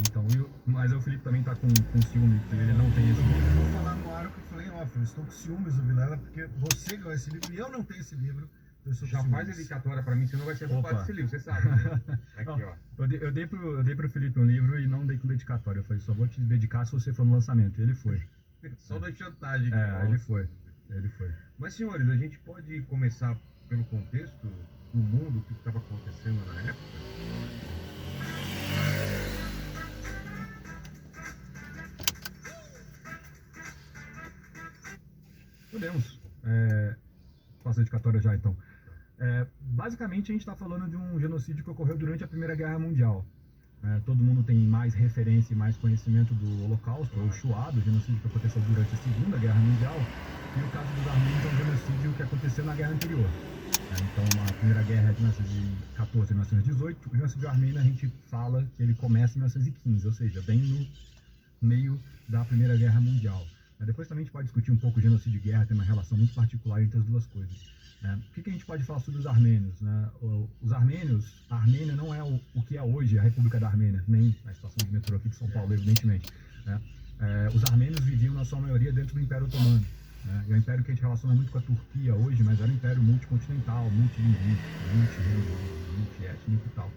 então, mas o Felipe também está com ciúme, que ele não tem esse livro. Eu vou falar no ar o que eu falei em off, eu estou com ciúmes do Vilela, porque você ganhou esse livro e eu não tenho esse livro. Já faz a dedicatória pra mim, senão vai ser roubado esse livro, você sabe, né? Aqui, ó. Eu dei pro Felipe um livro e não dei com dedicatória. Eu falei, só vou te dedicar se você for no lançamento. Ele foi. Só da chantagem. Ele foi. Mas, senhores, a gente pode começar pelo contexto do mundo, o que estava acontecendo na época? Podemos. Faço a dedicatória já, então. Basicamente, a gente está falando de um genocídio que ocorreu durante a Primeira Guerra Mundial. Todo mundo tem mais referência e mais conhecimento do Holocausto, ou Shoah, do genocídio que aconteceu durante a Segunda Guerra Mundial, e o caso dos armênios é um genocídio que aconteceu na guerra anterior. Então, a Primeira Guerra é de 1914 a 1918, o genocídio armênio a gente fala que ele começa em 1915, ou seja, bem no meio da Primeira Guerra Mundial. Depois também a gente pode discutir um pouco o genocídio e guerra, tem uma relação muito particular entre as duas coisas. O que a gente pode falar sobre os armênios? Os armênios, a Armênia não é o que é hoje a República da Armênia, nem a estação de metrô aqui de São Paulo, evidentemente. Os armênios viviam na sua maioria dentro do Império Otomano. É um império que a gente relaciona muito com a Turquia hoje, mas era um império multicontinental, multilinguístico, multireligioso, multiétnico e tal.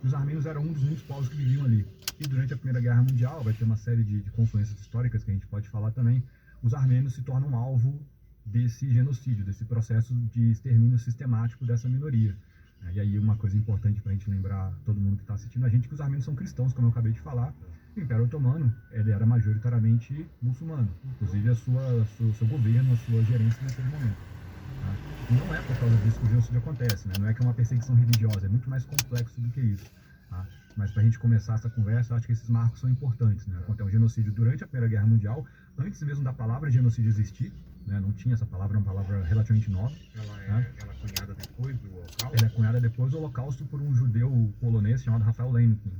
E os armênios eram um dos muitos povos que viviam ali. E durante a Primeira Guerra Mundial, vai ter uma série de confluências históricas que a gente pode falar também, os armênios se tornam alvo desse genocídio, desse processo de extermínio sistemático dessa minoria. E aí uma coisa importante para a gente lembrar todo mundo que está assistindo a gente, que os armênios são cristãos, como eu acabei de falar. O Império Otomano, ele era majoritariamente muçulmano, inclusive seu governo, a sua gerência naquele momento. E não é por causa disso que o genocídio acontece, né? Não é que é uma perseguição religiosa, é muito mais complexo do que isso. Mas para a gente começar essa conversa, eu acho que esses marcos são importantes, né? Aconteceu um genocídio durante a Primeira Guerra Mundial, antes mesmo da palavra genocídio existir, né? Não tinha essa palavra, é uma palavra relativamente nova. Ela é cunhada depois do Holocausto? Ela é cunhada depois do Holocausto por um judeu polonês chamado Rafael Lemkin.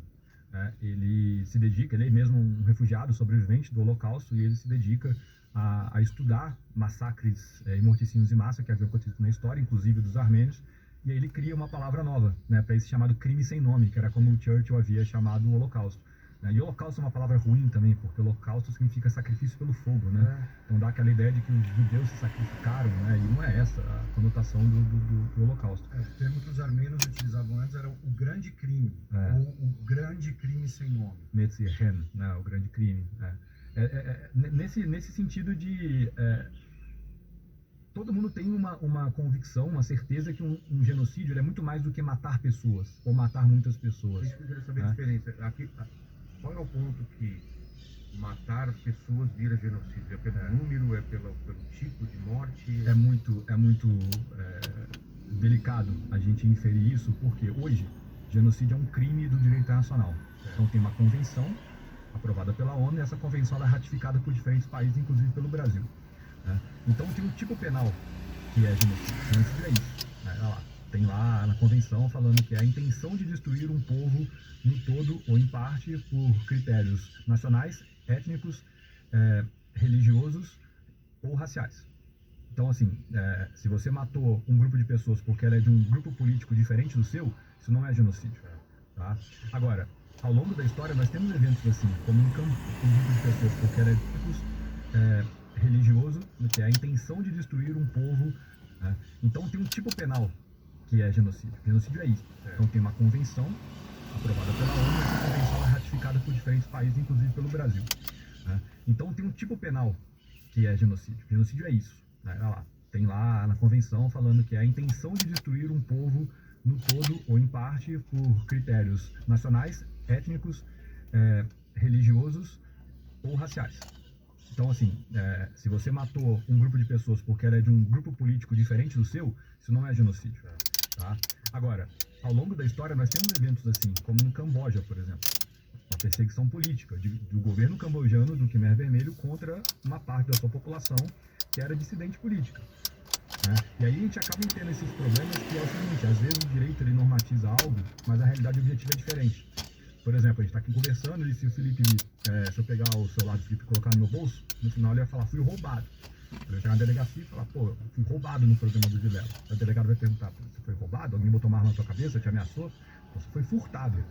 Ele se dedica, ele é mesmo um refugiado sobrevivente do Holocausto, e ele se dedica a estudar massacres e morticínios em massa que haviam acontecido na história, inclusive dos armênios, e aí ele cria uma palavra nova, né, para esse chamado crime sem nome, que era como o Churchill havia chamado o Holocausto. E o Holocausto é uma palavra ruim também, porque Holocausto significa sacrifício pelo fogo, né? Então dá aquela ideia de que os judeus se sacrificaram, né? E não é essa a conotação do Holocausto. O termo que os armênios utilizavam antes era o grande crime, ou o grande crime sem nome. Metzirhen, né? O grande crime. Nesse sentido de... todo mundo tem uma convicção, uma certeza que um genocídio é muito mais do que matar pessoas, ou matar muitas pessoas. Eu queria saber a diferença. Qual é o ponto que matar pessoas vira genocídio? É pelo número? É pelo tipo de morte? É muito delicado a gente inferir isso, porque hoje genocídio é um crime do direito internacional. Então tem uma convenção aprovada pela ONU, e essa convenção ela é ratificada por diferentes países, inclusive pelo Brasil. Então tem um tipo penal que é genocídio. Genocídio é isso. Olha lá. Tem lá na convenção falando que é a intenção de destruir um povo no todo ou em parte por critérios nacionais, étnicos, religiosos ou raciais. Então, assim, se você matou um grupo de pessoas porque ela é de um grupo político diferente do seu, isso não é genocídio. Tá? Agora, ao longo da história, nós temos eventos assim, como um grupo de pessoas porque ela é de grupos religioso, que é a intenção de destruir um povo. Então, tem um tipo penal que é genocídio. Genocídio é isso. Então tem uma convenção aprovada pela ONU, e essa convenção é ratificada por diferentes países, inclusive pelo Brasil. Então tem um tipo penal que é genocídio. Genocídio é isso. Olha lá. Tem lá na convenção falando que é a intenção de destruir um povo no todo ou em parte por critérios nacionais, étnicos, religiosos ou raciais. Então, assim, se você matou um grupo de pessoas porque ela é de um grupo político diferente do seu, isso não é genocídio. Tá? Agora, ao longo da história, nós temos eventos assim, como no Camboja, por exemplo. Uma perseguição política do governo cambojano do Khmer Vermelho contra uma parte da sua população que era dissidente política. E aí a gente acaba tendo esses problemas que é o seguinte, às vezes o direito ele normativa problematiza algo, mas a realidade objetiva é diferente. Por exemplo, a gente está aqui conversando e se o Felipe, se eu pegar o celular do Felipe e colocar no meu bolso, no final ele vai falar, fui roubado. Eu chegar na delegacia e falar, pô, eu fui roubado no programa do Vilela. O delegado vai perguntar, você foi roubado? Alguém botou uma arma na sua cabeça, te ameaçou? Você foi furtado.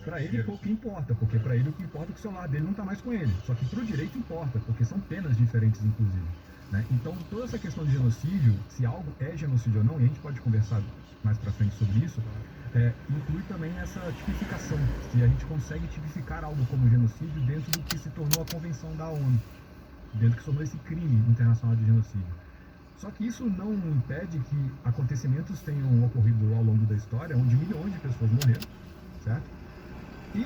Para ele pouco importa, porque para ele o que importa é que o celular dele não está mais com ele. Só que para o direito importa, porque são penas diferentes, inclusive. Né? Então, toda essa questão de genocídio, se algo é genocídio ou não, e a gente pode conversar mais para frente sobre isso, inclui também essa tipificação. Se a gente consegue tipificar algo como genocídio dentro do que se tornou a Convenção da ONU, dentro do que se tornou esse crime internacional de genocídio. Só que isso não impede que acontecimentos tenham ocorrido ao longo da história, onde milhões de pessoas morreram, certo? E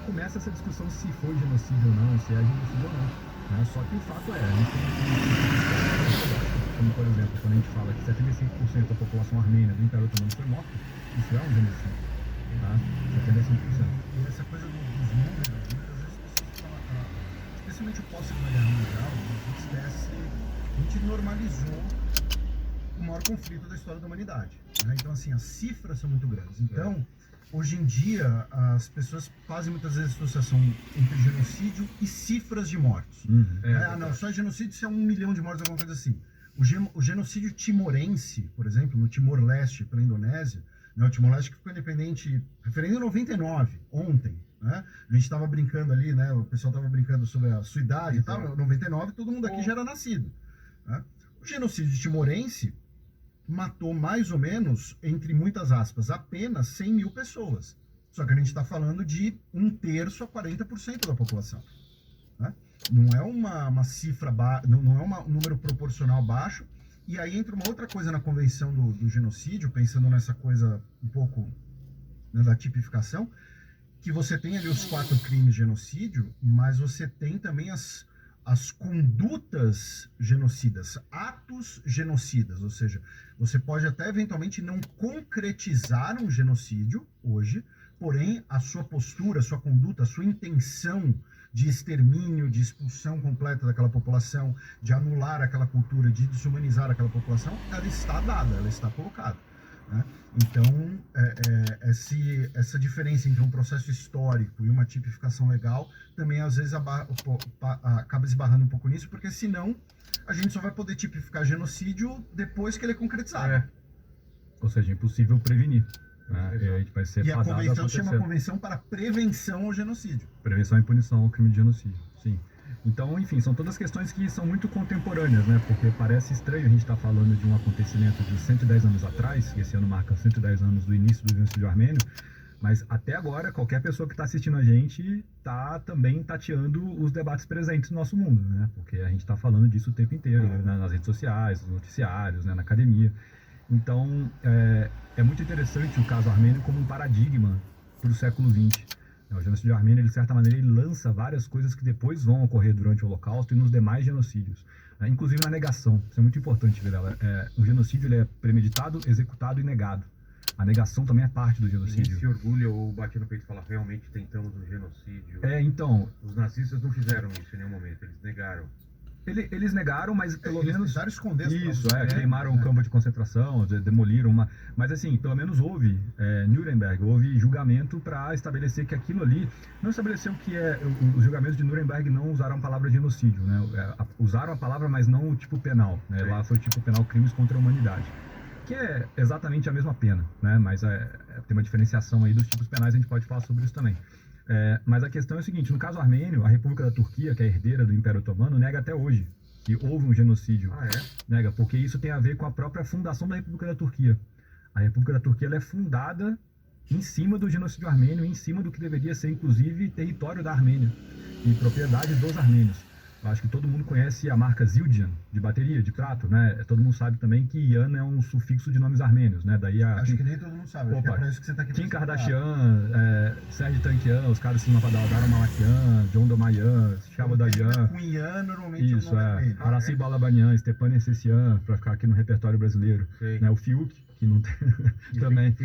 começa essa discussão se foi genocídio ou não, se é genocídio ou não. Né? Só que o fato é, a gente tem como por exemplo, quando a gente fala que 75% da população armênia do Império Otomano foi morta, isso é um genocídio. Tá? 75%. E essa coisa dos números, muitas vezes as pessoas falam, especialmente o pós-Segunda Guerra Mundial, a gente normalizou o maior conflito da história da humanidade. Né? Então, assim, as cifras são muito grandes. Então, hoje em dia, as pessoas fazem muitas vezes associação entre genocídio e cifras de mortos. Não, só genocídio se é 1 milhão de mortos, alguma coisa assim. O genocídio timorense, por exemplo, no Timor-Leste, pela Indonésia, né, o Timor-Leste que ficou independente, referendo em 99, ontem, né? A gente estava brincando ali, né? O pessoal estava brincando sobre a sua idade e tal, 99, todo mundo aqui já era nascido. Né? O genocídio timorense matou mais ou menos, entre muitas aspas, apenas 100 mil pessoas. Só que a gente está falando de 1/3 a 40% da população. Né? Não é uma cifra, não é um número proporcional baixo. E aí entra uma outra coisa na convenção do genocídio, pensando nessa coisa um pouco, né, da tipificação, que você tem ali os 4 crimes de genocídio, mas você tem também as condutas genocidas, atos genocidas, ou seja, você pode até eventualmente não concretizar um genocídio hoje, porém a sua postura, a sua conduta, a sua intenção de extermínio, de expulsão completa daquela população, de anular aquela cultura, de desumanizar aquela população, ela está dada, ela está colocada. Né? Então, essa diferença entre um processo histórico e uma tipificação legal também às vezes acaba esbarrando um pouco nisso, porque senão a gente só vai poder tipificar genocídio depois que ele é concretizado. Ou seja, é impossível prevenir. Né? E a gente vai ser e a convenção a chama Convenção para Prevenção ao Genocídio. Prevenção e punição ao crime de genocídio, sim. Então, enfim, são todas questões que são muito contemporâneas, né? Porque parece estranho a gente estar falando de um acontecimento de 110 anos atrás, que esse ano marca 110 anos do início do genocídio armênio, mas até agora, qualquer pessoa que está assistindo a gente está também tateando os debates presentes no nosso mundo, né? Porque a gente está falando disso o tempo inteiro, né? Nas redes sociais, nos noticiários, né? Na academia. Então, é muito interessante o caso armênio como um paradigma para o século XX. O genocídio armênio, de certa maneira, ele lança várias coisas que depois vão ocorrer durante o Holocausto e nos demais genocídios. Inclusive na negação. Isso é muito importante, Vilela. O genocídio ele é premeditado, executado e negado. A negação também é parte do genocídio. Ninguém se orgulha ou bate no peito e fala, realmente tentamos um genocídio. Então... Os nazistas não fizeram isso em nenhum momento, eles negaram. Eles negaram, mas pelo menos... Eles tentaram esconder. Isso, queimaram um campo de concentração, demoliram uma... Mas assim, pelo menos houve Nuremberg, houve julgamento para estabelecer que aquilo ali... Não estabeleceu que os julgamentos de Nuremberg não usaram a palavra genocídio, né? Usaram a palavra, mas não o tipo penal. Né? Lá foi o tipo penal crimes contra a humanidade. Que é exatamente a mesma pena, né? Mas tem uma diferenciação aí dos tipos penais, a gente pode falar sobre isso também. Mas a questão é o seguinte, no caso armênio, a República da Turquia, que é a herdeira do Império Otomano, nega até hoje que houve um genocídio. Nega, porque isso tem a ver com a própria fundação da República da Turquia. A República da Turquia ela é fundada em cima do genocídio armênio, em cima do que deveria ser, inclusive, território da Armênia e propriedade dos armênios. Eu acho que todo mundo conhece a marca Zildjian, de bateria, de prato, né? Todo mundo sabe também que Ian é um sufixo de nomes armênios, né? Daí acho que nem todo mundo sabe, acho que é pra isso que você tá aqui. Kim Kardashian, Serge Tankian, os caras assim, Dara Malakian, John Domayan, Shabodarian. Com Ian, normalmente isso, Arassi Balabanian, Stepan Essessian, pra ficar aqui no repertório brasileiro. Né? O Fiuk, que não tem também.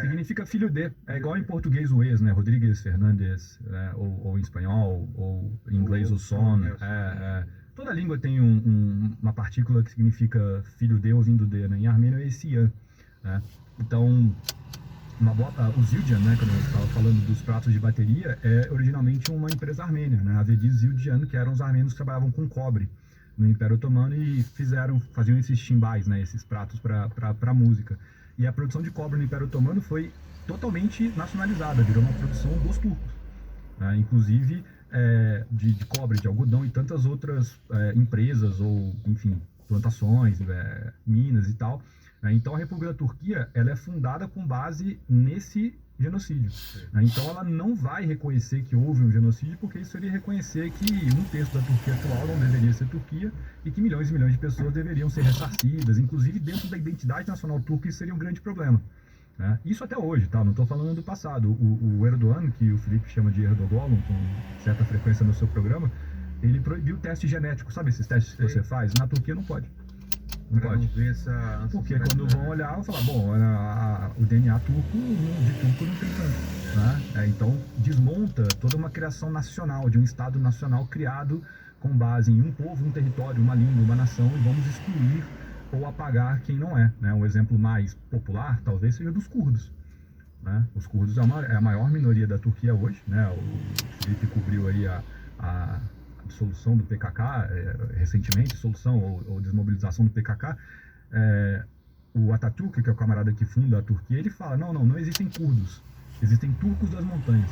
Significa filho de. É igual em português o ex, né? Rodrigues Fernandes, né? Ou em espanhol, ou em inglês o son. Toda língua tem uma partícula que significa filho de ou vindo de, né? Em armênio é esse an, né? Então, o Zildjian, né, quando eu estava falando dos pratos de bateria, é originalmente uma empresa armênia, né, a Vediz Zildjian, que eram os armênios que trabalhavam com cobre no Império Otomano e faziam esses chimbais, né, esses pratos para música. E a produção de cobre no Império Otomano foi totalmente nacionalizada, virou uma produção dos turcos, né, inclusive de cobre, de algodão e tantas outras empresas ou, enfim, plantações, minas e tal. Então a República da Turquia ela é fundada com base nesse genocídio. Então ela não vai reconhecer que houve um genocídio, porque isso seria reconhecer que um terço da Turquia atual não deveria ser Turquia e que milhões e milhões de pessoas deveriam ser ressarcidas, inclusive dentro da identidade nacional turca isso seria um grande problema. Isso até hoje, tá? Não estou falando do passado. O Erdogan, que o Felipe chama de Erdogan com certa frequência no seu programa, ele proibiu o teste genético. Sabe esses testes que você faz? Na Turquia não pode. Não pode. Porque quando vão olhar, vão falar, bom, o DNA turco, de turco não tem tanto. Né? Então, desmonta toda uma criação nacional, de um Estado nacional criado com base em um povo, um território, uma língua, uma nação, e vamos excluir ou apagar quem não é. Né? Um exemplo mais popular, talvez, seja dos curdos. Né? Os curdos é a maior minoria da Turquia hoje. Né? O Felipe cobriu aí a dissolução do PKK, recentemente, dissolução ou desmobilização do PKK, o Atatürk, que é o camarada que funda a Turquia, ele fala, não existem curdos, existem turcos das montanhas.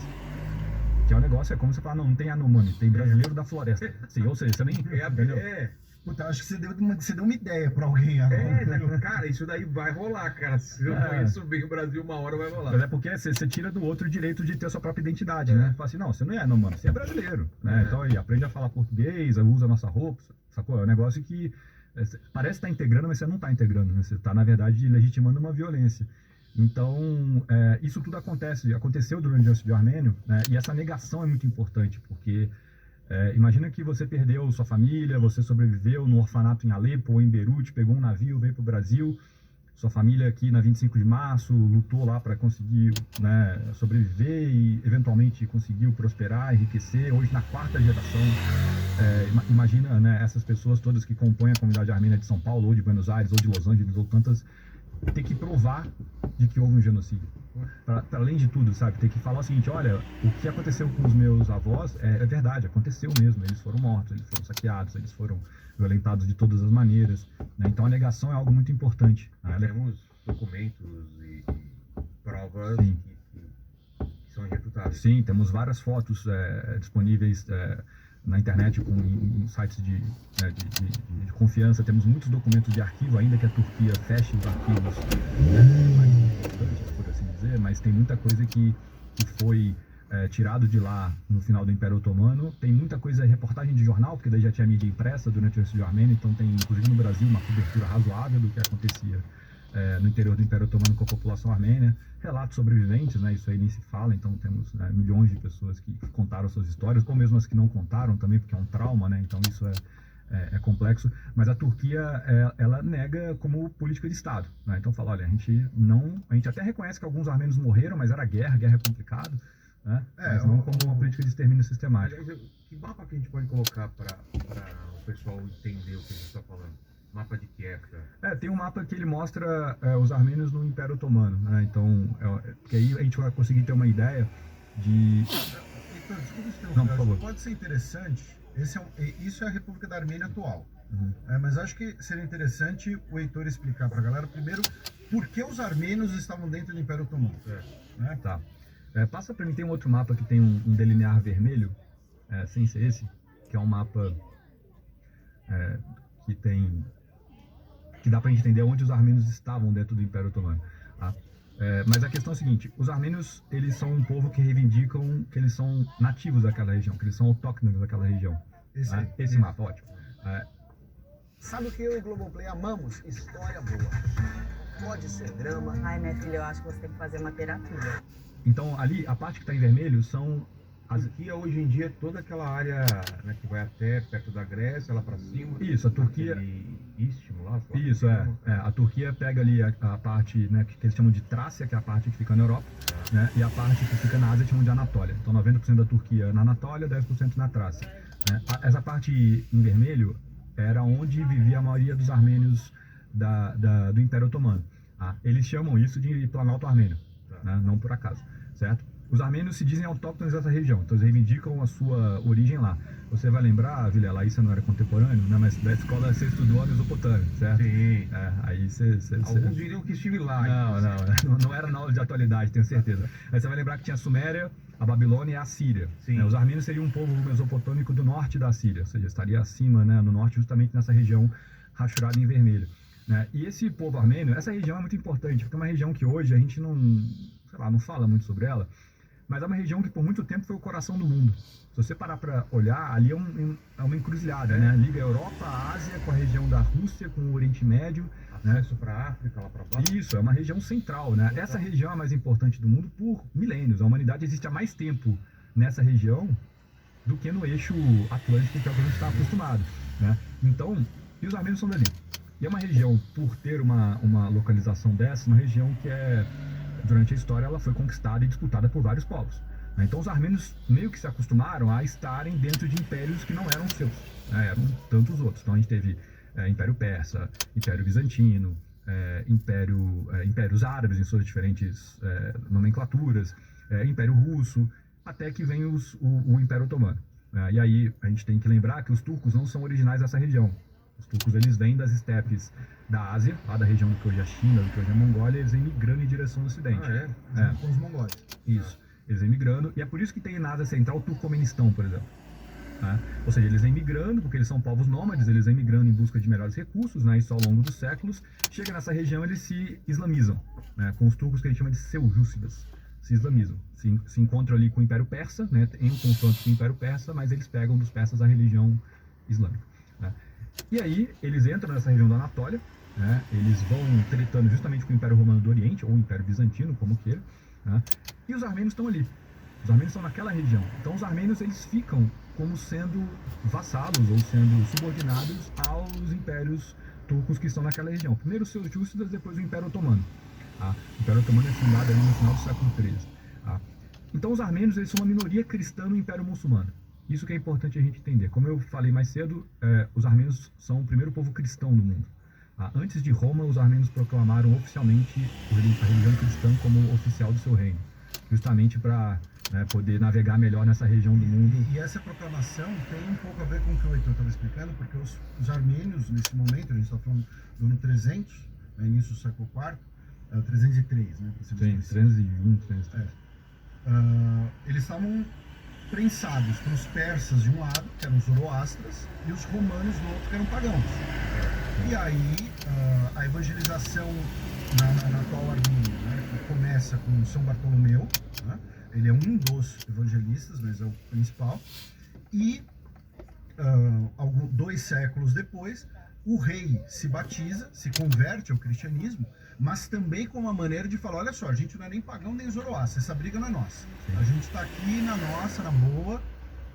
Que é um negócio, é como você fala, não tem Yanomami, tem brasileiro da floresta. Sim, ou seja, você nem... Puta, acho que você deu uma ideia pra alguém agora. Cara, isso daí vai rolar, cara. Se eu conheço bem o Brasil, uma hora vai rolar. Mas é porque você tira do outro o direito de ter a sua própria identidade, né? Fala assim, não, você não é Yanomami, você é brasileiro, né? Então aí, aprende a falar português, usa a nossa roupa, sacou? É um negócio que parece estar integrando, mas você não está integrando, né? Você está, na verdade, legitimando uma violência. Então, isso tudo aconteceu durante o genocídio armênio, né? E essa negação é muito importante, porque... imagina que você perdeu sua família, você sobreviveu no orfanato em Alepo ou em Beirute, pegou um navio, veio para o Brasil, sua família aqui na 25 de março lutou lá para conseguir, né, sobreviver e eventualmente conseguiu prosperar, enriquecer. Hoje na 4ª geração, imagina, né, essas pessoas todas que compõem a comunidade armênia de São Paulo, ou de Buenos Aires, ou de Los Angeles, ou tantas, ter que provar de que houve um genocídio. Para além de tudo, sabe, ter que falar o seguinte, olha, o que aconteceu com os meus avós é verdade, aconteceu mesmo, eles foram mortos, eles foram saqueados, eles foram violentados de todas as maneiras, né? Então a negação é algo muito importante. Temos documentos e provas que são irrefutáveis. Sim, temos várias fotos disponíveis na internet em sites de confiança. Temos muitos documentos de arquivo, ainda que a Turquia feche os arquivos mais importantes, por assim dizer, mas tem muita coisa que foi tirado de lá no final do Império Otomano. Tem muita coisa, reportagem de jornal, porque daí já tinha mídia impressa durante o genocídio armênio, então tem, inclusive no Brasil, uma cobertura razoável do que acontecia no interior do Império Otomano com a população armênia. Relatos sobreviventes, né, isso aí nem se fala, então temos milhões de pessoas que contaram suas histórias, ou mesmo as que não contaram também, porque é um trauma, né, então isso é complexo. Mas a Turquia, ela nega como política de Estado, né? Então fala, olha, a gente até reconhece que alguns armênios morreram, mas era guerra é complicado, né? Mas não como uma política de extermínio sistemático. Aliás, que mapa que a gente pode colocar para o pessoal entender o que a gente está falando? Mapa de que época? Tem um mapa que ele mostra os armênios no Império Otomano, né? Então, que aí a gente vai conseguir ter uma ideia de... Então, desculpa te Não, por favor. Pode ser interessante, isso é a República da Armênia atual, mas acho que seria interessante o Heitor explicar para a galera, primeiro, por que os armênios estavam dentro do Império Otomano. Né? Tá. Passa para mim, tem um outro mapa que tem um delinear vermelho, sem ser esse, que é um mapa que dá para entender onde os armênios estavam dentro do Império Otomano. Tá? Mas a questão é a seguinte, os armênios, eles são um povo que reivindicam que eles são nativos daquela região, que eles são autóctonos daquela região. Esse mapa, ótimo. Sabe o que eu e o Globoplay amamos? História boa. Pode ser drama. Ai, minha filha, eu acho que você tem que fazer uma terapia. Então, ali, a parte que está em vermelho são... A Turquia hoje em dia é toda aquela área, né, que vai até perto da Grécia, lá para cima. Isso, a Turquia... Istmo lá. Isso, a Turquia pega ali a parte, né, que eles chamam de Trácia, que é a parte que fica na Europa, né, e a parte que fica na Ásia chamam de Anatólia. Então 90% da Turquia na Anatólia, 10% na Trácia. Né. Essa parte em vermelho era onde vivia a maioria dos armênios do Império Otomano. Eles chamam isso de Planalto Armênio. né? Não por acaso, certo? Os armênios se dizem autóctones dessa região, então eles reivindicam a sua origem lá. Você vai lembrar, Vilela, aí você não era contemporâneo, né? Mas da escola você estudou a Mesopotâmia, certo? Sim. Aí Alguns diriam que estive lá. Não era na aula de atualidade, tenho certeza. Aí você vai lembrar que tinha a Suméria, a Babilônia e a Síria. Sim. Os armênios seriam um povo mesopotâmico do norte da Síria, ou seja, estaria acima, né, no norte, justamente nessa região rachurada em vermelho. Né? E esse povo armênio, essa região é muito importante, porque é uma região que hoje a gente não fala muito sobre ela, mas é uma região que por muito tempo foi o coração do mundo. Se você parar para olhar, ali é uma encruzilhada, né? Liga a Europa, a Ásia com a região da Rússia, com o Oriente Médio. Acesso para a África, lá para baixo. Isso, é uma região central, né? Essa região é a mais importante do mundo por milênios. A humanidade existe há mais tempo nessa região do que no eixo atlântico, que é o que a gente está acostumado, né? Então, e os armênios são dali. E é uma região, por ter uma localização dessa, uma região que durante a história, ela foi conquistada e disputada por vários povos. Né? Então, os armênios meio que se acostumaram a estarem dentro de impérios que não eram seus, né? Eram tantos outros. Então, a gente teve Império Persa, Império Bizantino, Impérios Árabes em suas diferentes nomenclaturas, Império Russo, até que vem o Império Otomano. E aí, a gente tem que lembrar que os turcos não são originais dessa região. Os turcos, eles vêm das estepes da Ásia, lá da região do que hoje é a China, do que hoje é a Mongólia, eles vêm migrando em direção ao ocidente. Junto com os mongóis. Isso. Eles vêm migrando, e é por isso que tem na Ásia Central o Turcomenistão, por exemplo. Né? Ou seja, eles vêm migrando, porque eles são povos nômades, eles vêm migrando em busca de melhores recursos, né? Isso ao longo dos séculos. Chega nessa região, eles se islamizam, né? Com os turcos que a gente chama de seljúcidas. Se islamizam. Se encontram ali com o Império Persa, né? Em um confronto com o Império Persa, mas eles pegam dos persas a religião islâmica. Né? E aí, eles entram nessa região da Anatólia, né? Eles vão tretando justamente com o Império Romano do Oriente, ou o Império Bizantino, como queira, né? E os armênios estão ali. Os armênios estão naquela região. Então, os armênios, eles ficam como sendo vassalos, ou sendo subordinados aos impérios turcos que estão naquela região. Primeiro os seljúcidas, depois o Império Otomano. Tá? O Império Otomano é fundado ali no final do século XIII. Tá? Então, os armênios, eles são uma minoria cristã no Império Muçulmano. Isso que é importante a gente entender. Como eu falei mais cedo, os armênios são o primeiro povo cristão do mundo. Tá? Antes de Roma, os armênios proclamaram oficialmente a religião cristã como oficial do seu reino, justamente para poder navegar melhor nessa região do mundo. E essa proclamação tem um pouco a ver com o que o Heitor estava explicando, porque os armênios, nesse momento, a gente está falando do ano 300, início do século IV, 303, né? Sim, 301, 303. Eles estavam prensados com os persas de um lado, que eram os zoroastras, e os romanos do outro, que eram pagãos. E aí, a evangelização na atual Armênia, né, que começa com São Bartolomeu, né, ele é um dos evangelistas, mas é o principal, e 2 séculos depois, o rei se batiza, se converte ao cristianismo, mas também com uma maneira de falar, olha só, a gente não é nem pagão nem zoroasta, essa briga não é nossa. A gente está aqui na nossa, na boa,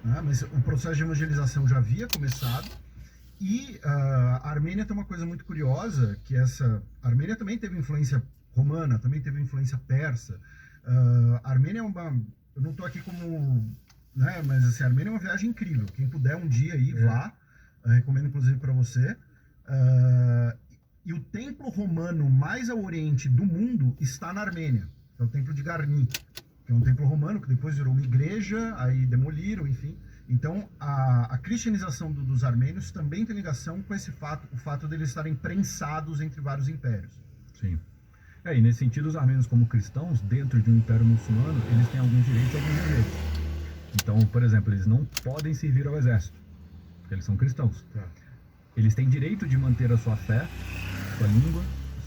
né? Mas o processo de evangelização já havia começado. E a Armênia tem uma coisa muito curiosa, que a Armênia também teve influência romana, também teve influência persa. A Armênia é uma... Eu não estou aqui como... Né, mas assim, a Armênia é uma viagem incrível. Quem puder um dia ir, vá. Recomendo inclusive para você. E o templo romano mais ao oriente do mundo está na Armênia. É o templo de Garni, que é um templo romano que depois virou uma igreja, aí demoliram, enfim. Então, a cristianização dos armênios também tem ligação com esse fato, o fato deles estarem prensados entre vários impérios. Sim. E nesse sentido, os armênios como cristãos, dentro de um império muçulmano, eles têm alguns direitos e alguns deveres. Então, por exemplo, eles não podem servir ao exército, porque eles são cristãos. Eles têm direito de manter a sua fé, sua língua,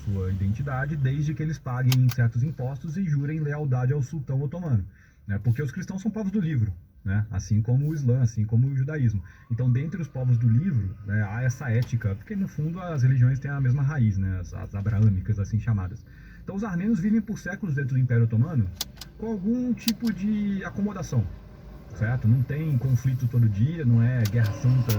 sua identidade, desde que eles paguem certos impostos e jurem lealdade ao sultão otomano, né? Porque os cristãos são povos do livro, né? Assim como o Islã, assim como o judaísmo. Então, dentre os povos do livro, né, há essa ética, porque no fundo as religiões têm a mesma raiz, né? As abraâmicas, assim chamadas. Então, os armênios vivem por séculos dentro do Império Otomano com algum tipo de acomodação, certo? Não tem conflito todo dia, não é guerra santa